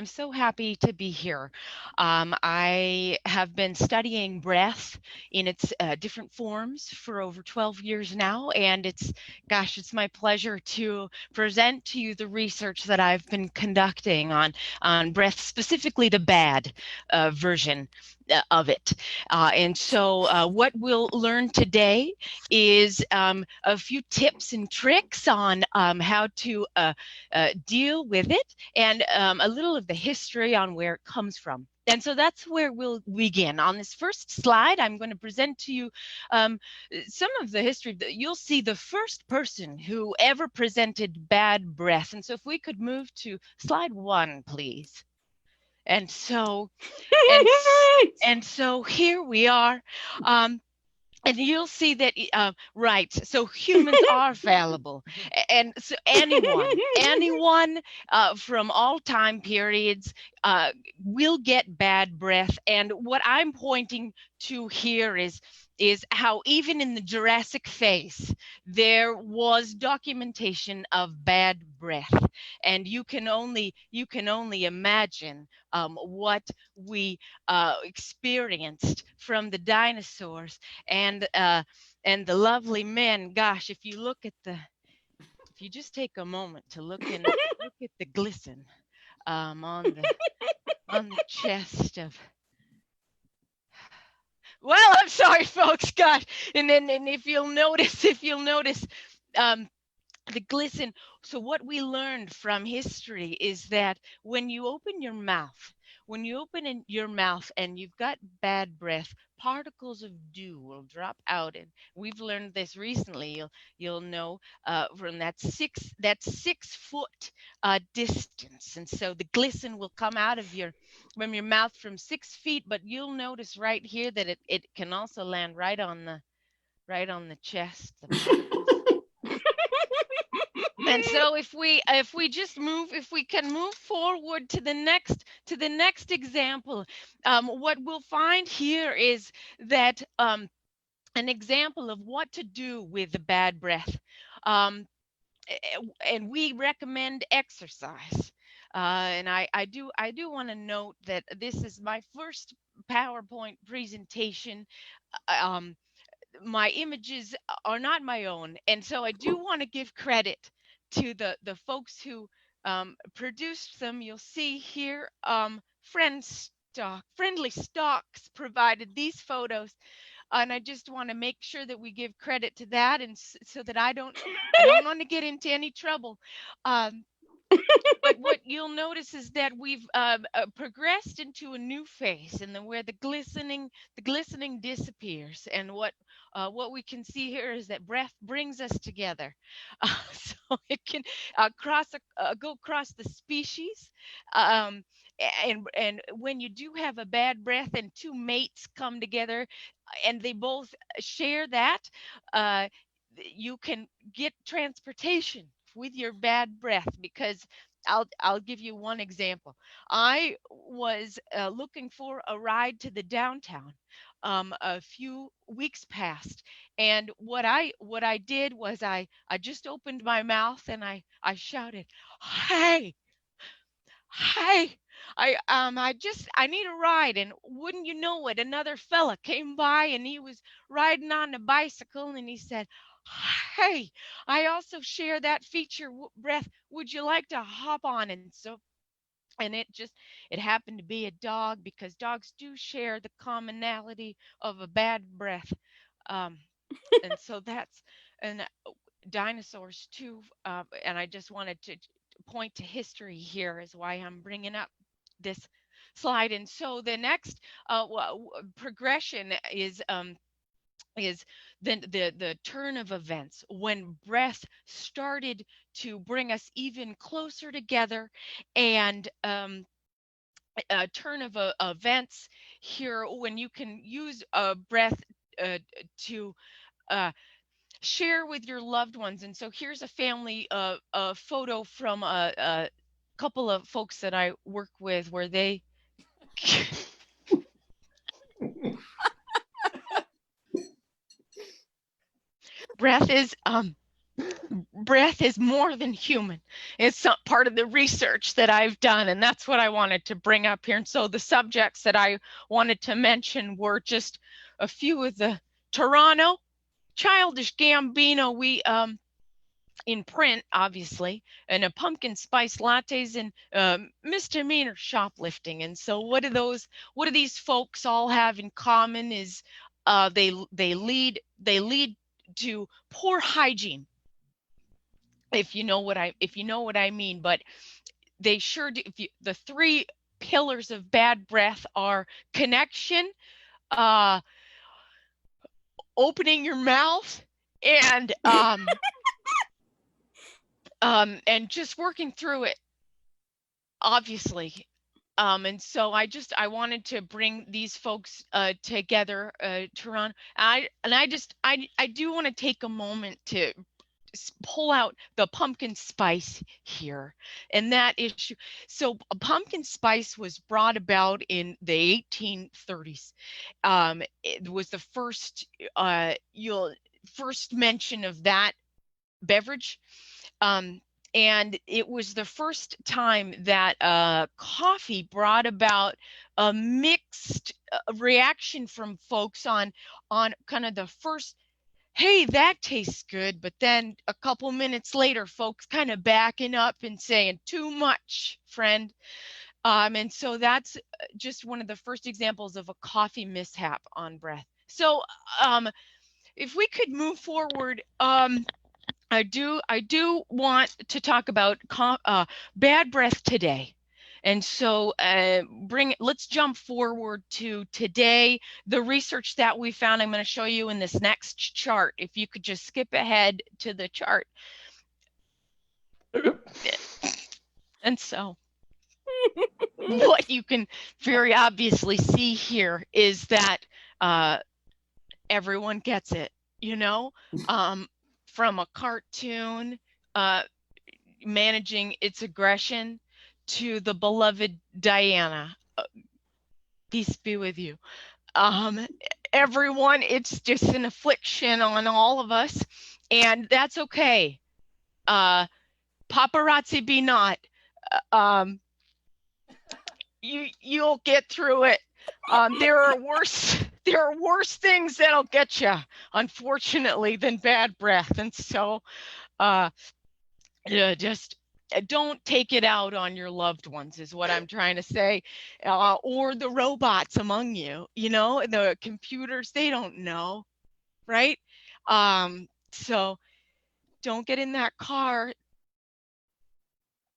so happy to be here. I have been studying breath in its different forms for over 12 years now, and it's my pleasure to present to you the research that I've been conducting on breath, specifically the bad version of it. And so what we'll learn today is a few tips and tricks on how to deal with it, and a little of the history on where it comes from. And so that's where we'll begin. On this first slide, I'm going to present to you some of the history. You'll see the first person who ever presented bad breath. And so if we could move to slide 1, please. And so, and so here we are. And you'll see that, right, so humans are fallible. And so anyone from all time periods will get bad breath. And what I'm pointing to here is how even in the Jurassic phase, there was documentation of bad breath. And you can only imagine what we experienced from the dinosaurs and the lovely men. Gosh, if you just take a moment to look at the glisten on the chest of. Well, I'm sorry, folks. God, and if you'll notice, the glisten. So what we learned from history is that when you open your mouth, and you've got bad breath, particles of dew will drop out. And we've learned this recently. You'll know from that 6 foot distance. And so the glisten will come out of from your mouth from 6 feet. But you'll notice right here that it can also land right on the chest. The And so if we can move forward to the next example, what we'll find here is that an example of what to do with the bad breath. And we recommend exercise. And I do want to note that this is my first PowerPoint presentation. My images are not my own, and so I do want to give credit to the folks who produced them. You'll see here, Friendly Stocks provided these photos, and I just want to make sure that we give credit to that, and so that I don't want to get into any trouble. But what you'll notice is that we've progressed into a new phase, and then where the glistening disappears, and what we can see here is that breath brings us together, so it can go across the species. And when you do have a bad breath and two mates come together, and they both share that, you can get transportation with your bad breath, because I'll give you one example. I was looking for a ride to the downtown a few weeks past, and what I did was I just opened my mouth and I shouted, "Hey, hey, I need a ride." And wouldn't you know it, another fella came by, and he was riding on a bicycle, and he said, "Hey, I also share that feature breath. Would you like to hop on?" And it happened to be a dog, because dogs do share the commonality of a bad breath. And so and dinosaurs too. And I just wanted to point to history here, is why I'm bringing up this slide. And so the next progression is the turn of events, when breath started to bring us even closer together, and a turn of events here, when you can use breath to share with your loved ones. And so here's a family photo from a couple of folks that I work with, where they breath is more than human. It's not part of the research that I've done, and that's what I wanted to bring up here. And so the subjects that I wanted to mention were just a few of the Toronto, Childish Gambino, we in print, obviously, and a pumpkin spice lattes, and misdemeanor shoplifting. And so what do these folks all have in common is they lead to poor hygiene, if you know what I mean. But they sure do. The three pillars of bad breath are connection, opening your mouth, and and just working through it, obviously. And so I wanted to bring these folks together, Toronto. I do want to take a moment to pull out the pumpkin spice here, and that issue. So pumpkin spice was brought about in the 1830s. It was the first first mention of that beverage. And it was the first time that coffee brought about a mixed reaction from folks on kind of the first, "Hey, that tastes good," but then a couple minutes later, folks kind of backing up and saying, "Too much, friend." And so that's just one of the first examples of a coffee mishap on breath. So if we could move forward, I do want to talk about bad breath today. And so let's jump forward to today, the research that we found. I'm going to show you in this next chart. If you could just skip ahead to the chart. And so what you can very obviously see here is that everyone gets it, from a cartoon, managing its aggression, to the beloved Diana. Peace be with you. Everyone, it's just an affliction on all of us, and that's okay. Paparazzi be not. You'll get through it. There are worse things that'll get you, unfortunately, than bad breath. And so just don't take it out on your loved ones is what I'm trying to say, or the robots among you. The computers, they don't know, right? So don't get in that car.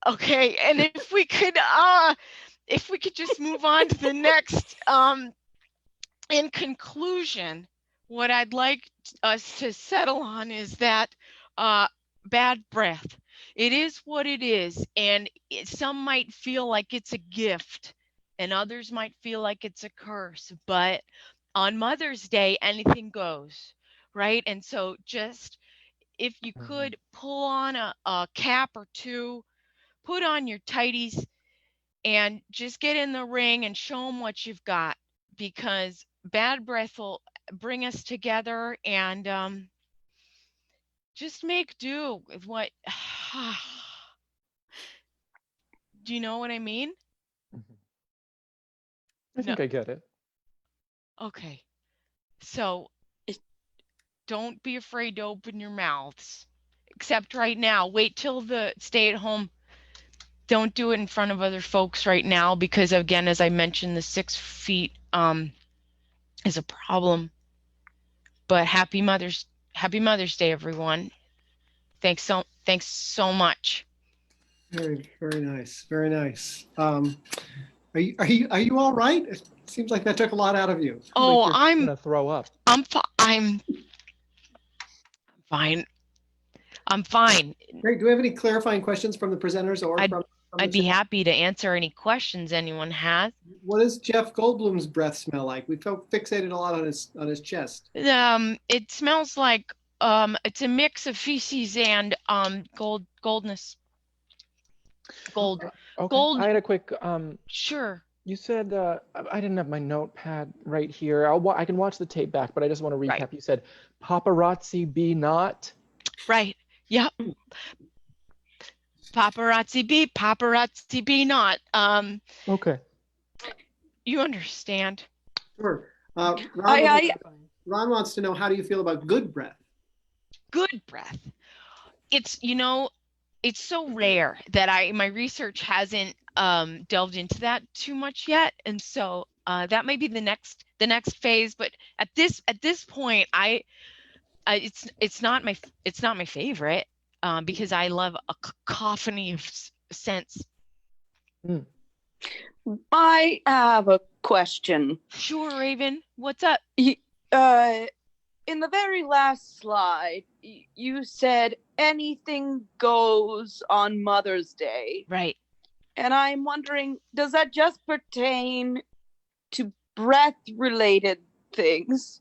Okay, and if we could just move on to the next, in conclusion, what I'd like us to settle on is that bad breath. It is what it is, and some might feel like it's a gift, and others might feel like it's a curse. But on Mother's Day, anything goes, right? And so just if you could pull on a cap or two, put on your tighties, and just get in the ring and show them what you've got, because bad breath will bring us together, and just make do with what. Do you know what I mean? I think I get it. Okay. So don't be afraid to open your mouths, except right now. Wait till the stay at home. Don't do it in front of other folks right now, because again, as I mentioned, the 6 feet is a problem. But happy Mother's Day, everyone. Thanks so much. Very, very nice. Very nice. Are you all right? It seems like that took a lot out of you. Oh, Like you're gonna throw up. I'm fine. I'm fine. Great. Do we have any clarifying questions from the presenters or from I'd be happy to answer any questions anyone has. What does Jeff Goldblum's breath smell like? We fixated a lot on his chest. It smells like it's a mix of feces and goldness. Gold. Okay. Gold. I had a quick Sure. You said I didn't have my notepad right here. I can watch the tape back, but I just want to recap. Right. You said paparazzi be not. Right. Yep. Paparazzi be not. Okay. You understand. Sure. I- Ron wants to know, how do you feel about good breath? Good breath. It's it's so rare that my research hasn't delved into that too much yet, and so that may be the next phase. But at this point, it's not my favorite, because I love a cacophony of scents. I have a question. Sure, Raven. What's up? In the very last slide, you said anything goes on Mother's Day. Right. And I'm wondering, does that just pertain to breath-related things?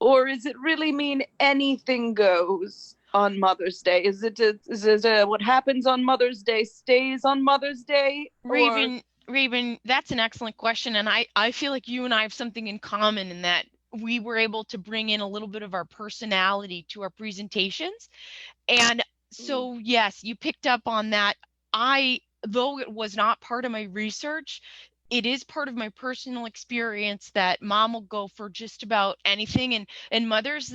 Or does it really mean anything goes on Mother's Day? Is it what happens on Mother's Day stays on Mother's Day? Raven, that's an excellent question. And I feel like you and I have something in common, in that we were able to bring in a little bit of our personality to our presentations. And so, yes, you picked up on that. Though it was not part of my research, it is part of my personal experience that Mom will go for just about anything. And Mother's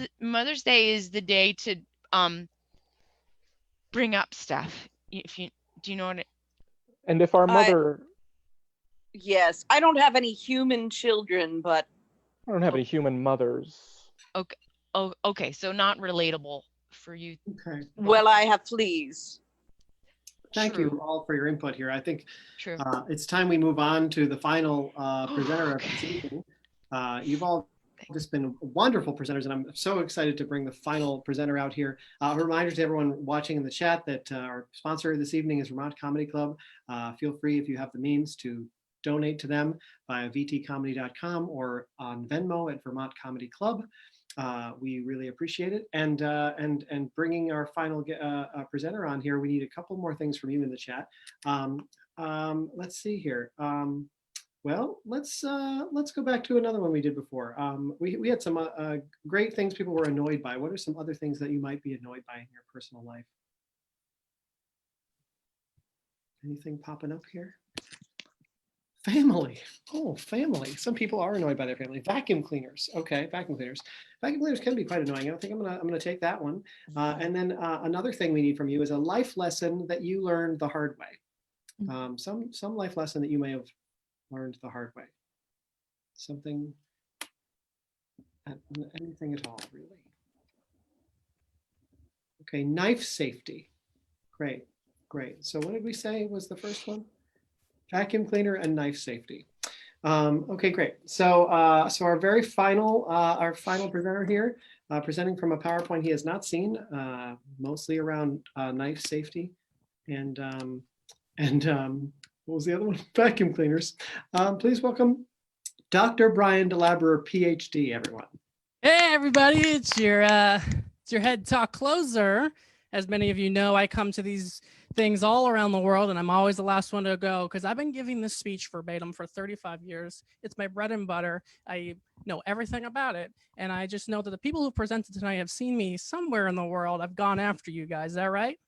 Day is the day to bring up stuff. Do you know what it? And if our mother. Yes, I don't have any human children, but I don't have any human mothers. Okay. Oh, okay. So not relatable for you. Okay. Well, I have fleas. Thank you all for your input here. I think True. It's time we move on to the final presenter of this evening. You've all just been wonderful presenters, and I'm so excited to bring the final presenter out here. A reminder to everyone watching in the chat that our sponsor this evening is Vermont Comedy Club. Feel free, if you have the means, to donate to them via vtcomedy.com or on Venmo at Vermont Comedy Club. We really appreciate it. And bringing our final presenter on here, we need a couple more things from you in the chat. Let's see here. Well, let's go back to another one we did before. We had some great things people were annoyed by. What are some other things that you might be annoyed by in your personal life? Anything popping up here? Family. Oh, family. Some people are annoyed by their family. Vacuum cleaners. Okay, vacuum cleaners. Vacuum cleaners can be quite annoying. I think I'm gonna take that one. And then another thing we need from you is a life lesson that you learned the hard way. Some life lesson that you may have learned the hard way. Something, anything at all, really. Okay, knife safety. Great, great. So what did we say was the first one? Vacuum cleaner and knife safety. Okay, great. So our very final, presenter here, presenting from a PowerPoint he has not seen, mostly around knife safety, and what was the other one? Vacuum cleaners. Please welcome Dr. Brian DeLabrer, PhD, everyone. Hey, everybody, it's your head talk closer. As many of you know, I come to these things all around the world, and I'm always the last one to go because I've been giving this speech verbatim for 35 years. It's my bread and butter. I know everything about it, and I just know that the people who presented tonight have seen me somewhere in the world. I've gone after you guys. Is that right?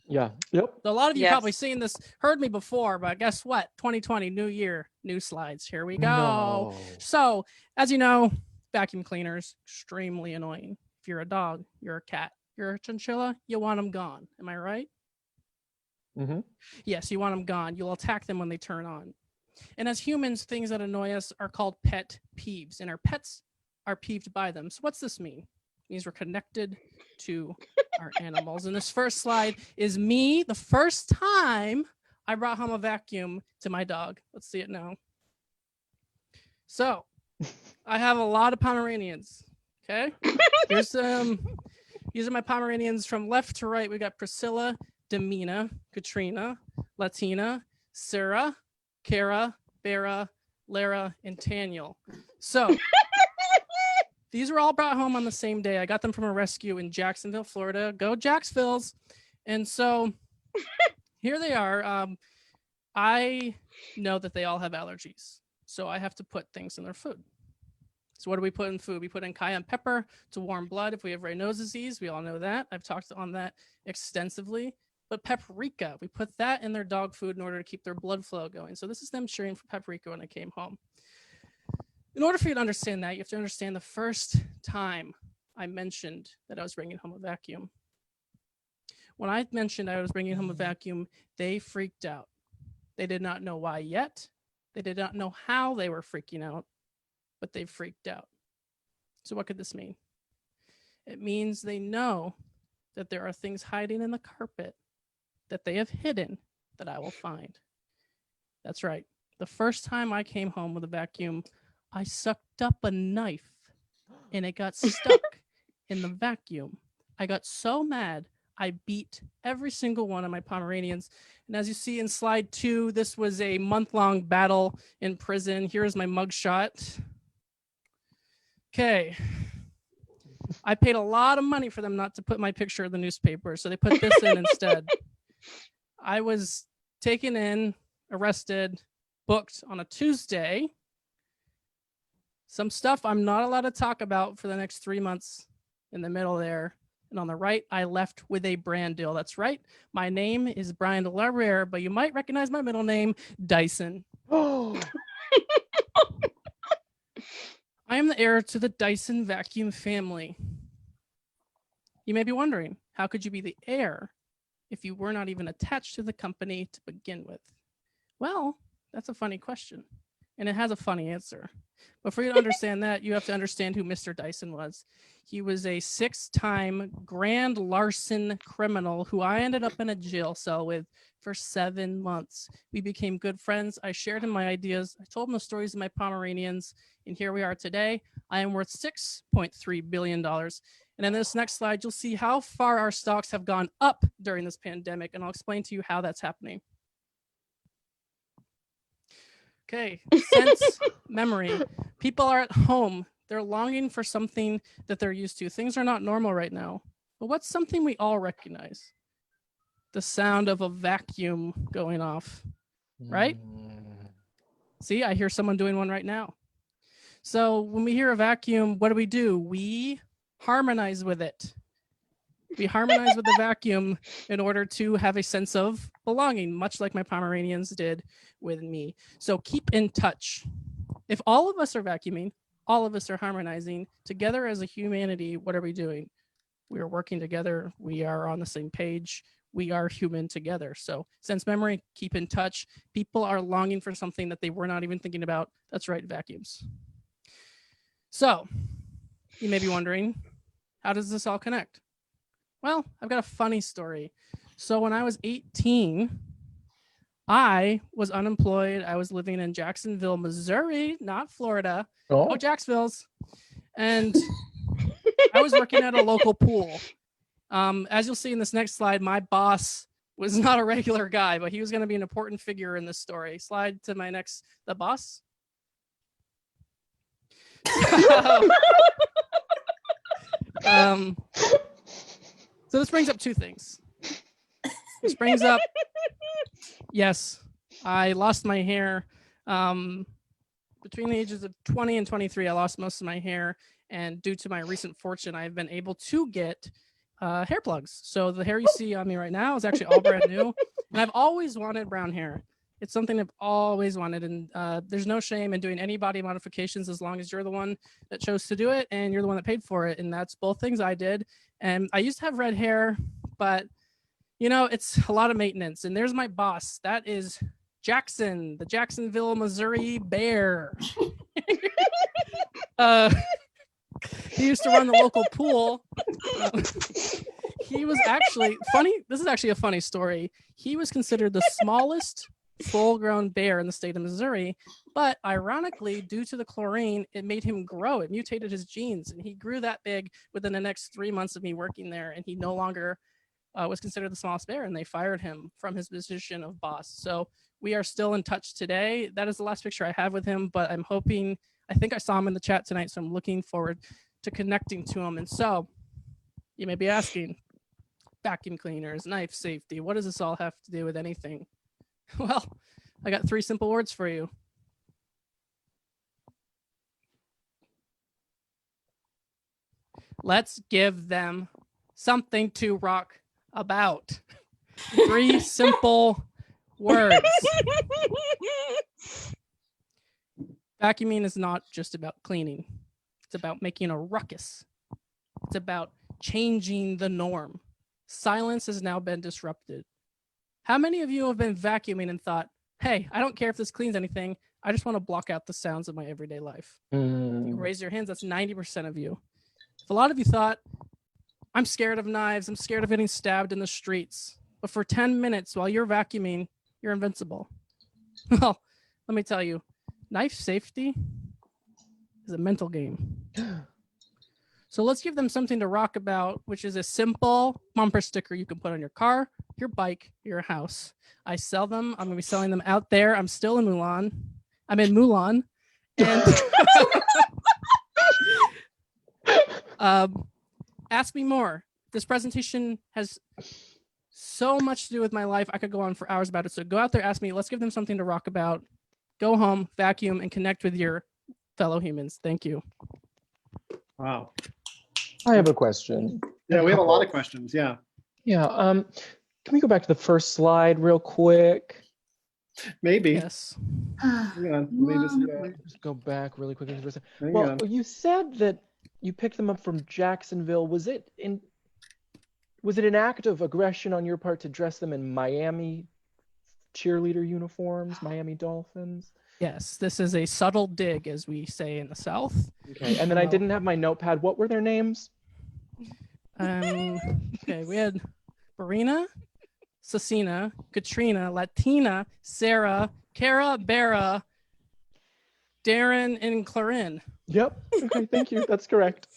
Yeah. Yep. So a lot of you Yes. probably seen this, heard me before, but guess what? 2020, new year, new slides. Here we go. No. So, as you know, vacuum cleaners, extremely annoying. If you're a dog, you're a cat, you're a chinchilla, you want them gone. Am I right? Mm-hmm. Yes, you want them gone. You'll attack them when they turn on. And as humans, things that annoy us are called pet peeves, and our pets are peeved by them. So what's this mean? It means we're connected to our animals. And this first slide is me the first time I brought home a vacuum to my dog. Let's see it now. So I have a lot of Pomeranians. Okay. Here's these are my Pomeranians from left to right. We got Priscilla, Demina, Katrina, Latina, Sarah, Kara, Vera, Lara, and Taniel. So these were all brought home on the same day. I got them from a rescue in Jacksonville, Florida. Go Jacksvilles. And so here they are. I know that they all have allergies, so I have to put things in their food. So what do we put in food? We put in cayenne pepper to warm blood if we have Raynaud's disease. We all know that. I've talked on that extensively. But paprika, we put that in their dog food in order to keep their blood flow going. So this is them cheering for paprika when I came home. In order for you to understand that, you have to understand the first time I mentioned that I was bringing home a vacuum. When I mentioned I was bringing home a vacuum, they freaked out. They did not know why yet. They did not know how they were freaking out, but they freaked out. So what could this mean? It means they know that there are things hiding in the carpet that they have hidden that I will find. That's right. The first time I came home with a vacuum, I sucked up a knife and it got stuck in the vacuum. I got so mad, I beat every single one of my Pomeranians. And as you see in slide 2, this was a month-long battle in prison. Here's my mugshot. Okay. I paid a lot of money for them not to put my picture in the newspaper, so they put this in instead. I was taken in, arrested, booked on a Tuesday. Some stuff I'm not allowed to talk about for the next 3 months in the middle there. And on the right, I left with a brand deal. That's right. My name is Brian DeLabrer, but you might recognize my middle name, Dyson. Oh. I am the heir to the Dyson vacuum family. You may be wondering, how could you be the heir if you were not even attached to the company to begin with? Well, that's a funny question, and it has a funny answer. But for you to understand that, you have to understand who Mr. Dyson was. He was a 6-time grand larceny criminal who I ended up in a jail cell with for 7 months. We became good friends. I shared him my ideas. I told him the stories of my Pomeranians. And here we are today. I am worth $6.3 billion. And in this next slide, you'll see how far our stocks have gone up during this pandemic. And I'll explain to you how that's happening. Okay, sense memory. People are at home. They're longing for something that they're used to. Things are not normal right now. But what's something we all recognize? The sound of a vacuum going off, right? See, I hear someone doing one right now. So when we hear a vacuum, what do? We harmonize with it. We harmonize with the vacuum in order to have a sense of belonging, much like my Pomeranians did with me. So keep in touch. If all of us are vacuuming, all of us are harmonizing together as a humanity. What are we doing? We are working together. We are on the same page. We are human together. So sense memory, keep in touch. People are longing for something that they were not even thinking about. That's right, vacuums. So you may be wondering, how does this all connect? Well, I've got a funny story. So when I was 18, I was unemployed. I was living in Jacksonville, Missouri, not Florida. Oh, Jacksonville's. And I was working at a local pool. As you'll see in this next slide, my boss was not a regular guy, but he was going to be an important figure in this story. Slide to my next, the boss. So this brings up two things. This brings up, yes, I lost my hair. Between the ages of 20 and 23, I lost most of my hair. And due to my recent fortune, I've been able to get hair plugs. So the hair you see on me right now is actually all brand new. And I've always wanted brown hair. It's something I've always wanted. And there's no shame in doing any body modifications as long as you're the one that chose to do it and you're the one that paid for it. And that's both things I did. And I used to have red hair, but you know, it's a lot of maintenance. And there's my boss. That is Jackson, the Jacksonville, Missouri Bear. He used to run the local pool. He was actually funny. This is actually a funny story. He was considered the smallest full-grown bear in the state of Missouri, but ironically, due to the chlorine, it made him grow. It mutated his genes, and he grew that big within the next 3 months of me working there, and he no longer was considered the smallest bear, and they fired him from his position of boss. So we are still in touch today. That is the last picture I have with him, but I'm hoping, I think I saw him in the chat tonight, so I'm looking forward to connecting to him. And so you may be asking, vacuum cleaners, knife safety, what does this all have to do with anything? Well, I got 3 simple words for you. Let's give them something to rock about. 3 simple words. Vacuuming is not just about cleaning. It's about making a ruckus. It's about changing the norm. Silence has now been disrupted. How many of you have been vacuuming and thought, hey, I don't care if this cleans anything. I just want to block out the sounds of my everyday life? You raise your hands. That's 90% of you. If a lot of you thought, I'm scared of knives. I'm scared of getting stabbed in the streets. But for 10 minutes while you're vacuuming, you're invincible. Well, let me tell you, knife safety is a mental game. So let's give them something to rock about, which is a simple bumper sticker you can put on your car, your bike, your house. I sell them. I'm going to be selling them out there. I'm still in Mulan. I'm in Mulan. And ask me more. This presentation has so much to do with my life. I could go on for hours about it. So go out there, ask me. Let's give them something to rock about. Go home, vacuum, and connect with your fellow humans. Thank you. Wow. I have a question. Yeah, we have a lot of questions. Yeah. Yeah. Can we go back to the first slide real quick? Maybe. Yes. Hang on. Let me Just go back really quickly. hang Well, on. you said that you picked them up from Jacksonville. Was it an act of aggression on your part to dress them in Miami cheerleader uniforms, Miami Dolphins? Yes, this is a subtle dig, as we say in the South. Okay, and then I didn't have my notepad. What were their names? Okay, we had Barina, Cecina, Katrina, Latina, Sarah, Cara, Bera, Darren, and Clarin. Yep. Okay, thank you. That's correct.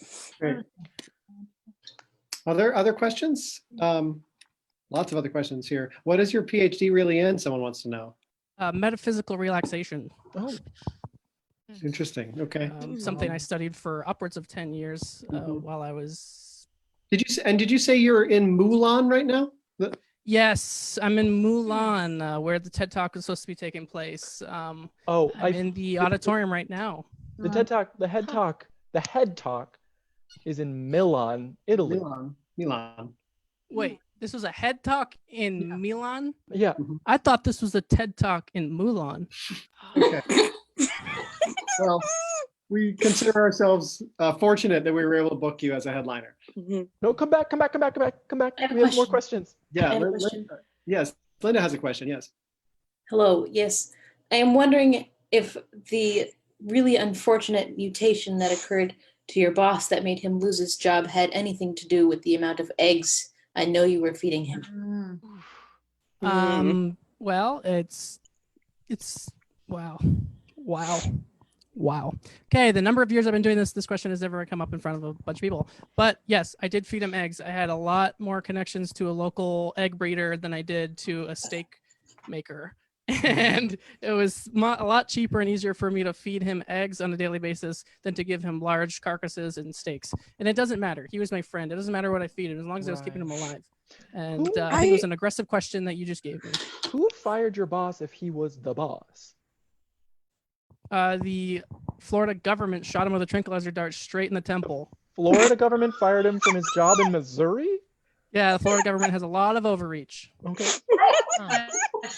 Great. Are there other questions? Lots of other questions here. What is your PhD really in? Someone wants to know. Metaphysical relaxation. Oh. Interesting. Okay. Something I studied for upwards of 10 years Mhm. while I was. Did you say you're in Mulan right now? Yes, I'm in Mulan, where the TED Talk is supposed to be taking place. Oh, I'm in the auditorium right now. the TED Talk, the head talk is in Milan, Italy. Milan. Wait, this was a head talk in Milan? Yeah. I thought this was a TED Talk in Mulan. Okay. Well, we consider ourselves fortunate that we were able to book you as a headliner. No, come back. I have a We have more question. questions. Yeah. I have a question. Yes. Linda has a question. Yes. Hello, yes. I am wondering if the really unfortunate mutation that occurred to your boss that made him lose his job had anything to do with the amount of eggs I know you were feeding him. Well, it's wow. Okay, the number of years I've been doing this question has never come up in front of a bunch of people. But yes, I did feed him eggs. I had a lot more connections to a local egg breeder than I did to a steak maker. And it was a lot cheaper and easier for me to feed him eggs on a daily basis than to give him large carcasses and steaks. And it doesn't matter. He was my friend. It doesn't matter what I feed him as long as I was keeping him alive. And I think it was an aggressive question that you just gave me. Who fired your boss if he was the boss? The Florida government shot him with a tranquilizer dart straight in the temple. Florida government fired him from his job in Missouri? Yeah, the Florida government has a lot of overreach. Okay.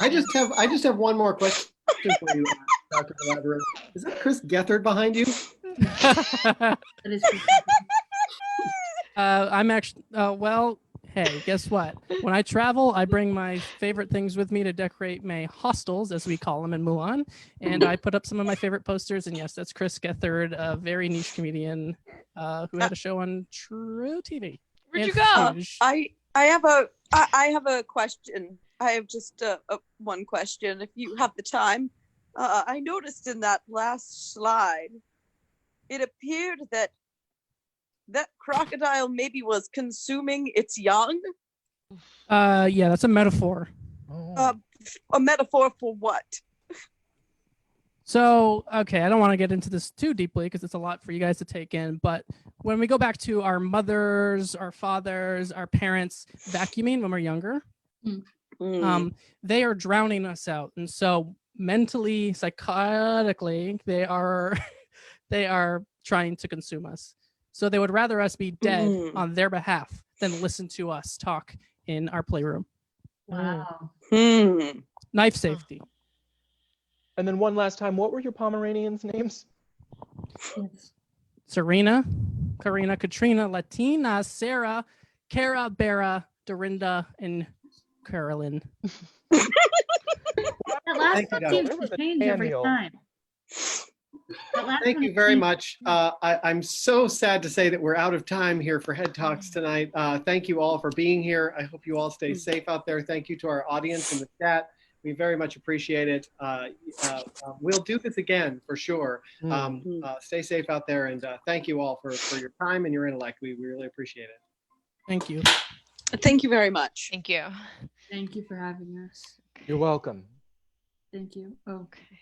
I just have one more question for you, Dr. Elaborate. Is that Chris Gethard behind you? That is I'm actually, well, hey, guess what? When I travel, I bring my favorite things with me to decorate my hostels, as we call them in Mulan. And I put up some of my favorite posters. And yes, that's Chris Gethard, a very niche comedian who had a show on True TV. Where'd you And go? Fuge. I have a question. I have just one question, if you have the time. I noticed in that last slide, it appeared that crocodile maybe was consuming its young. Yeah, that's a metaphor. A metaphor for what? So, okay, I don't want to get into this too deeply because it's a lot for you guys to take in. But when we go back to our mothers, our fathers, our parents vacuuming when we're younger, they are drowning us out. And so mentally, psychotically, they are trying to consume us. So they would rather us be dead on their behalf than listen to us talk in our playroom. Wow. Knife safety. And then one last time, what were your Pomeranians' names? Serena, Karina, Katrina, Latina, Sarah, Cara, Bera, Dorinda, and Carolyn. That last Thank you, one Doc. seems Where were to the change every Daniel? time. Thank you very much. I'm so sad to say that we're out of time here for Head Talks tonight. Thank you all for being here. I hope you all stay safe out there. Thank you to our audience in the chat. We very much appreciate it. We'll do this again for sure. Stay safe out there, and thank you all for your time and your intellect. We really appreciate it. Thank you. Thank you very much. Thank you. Thank you for having us. You're welcome. Thank you. Oh. Okay.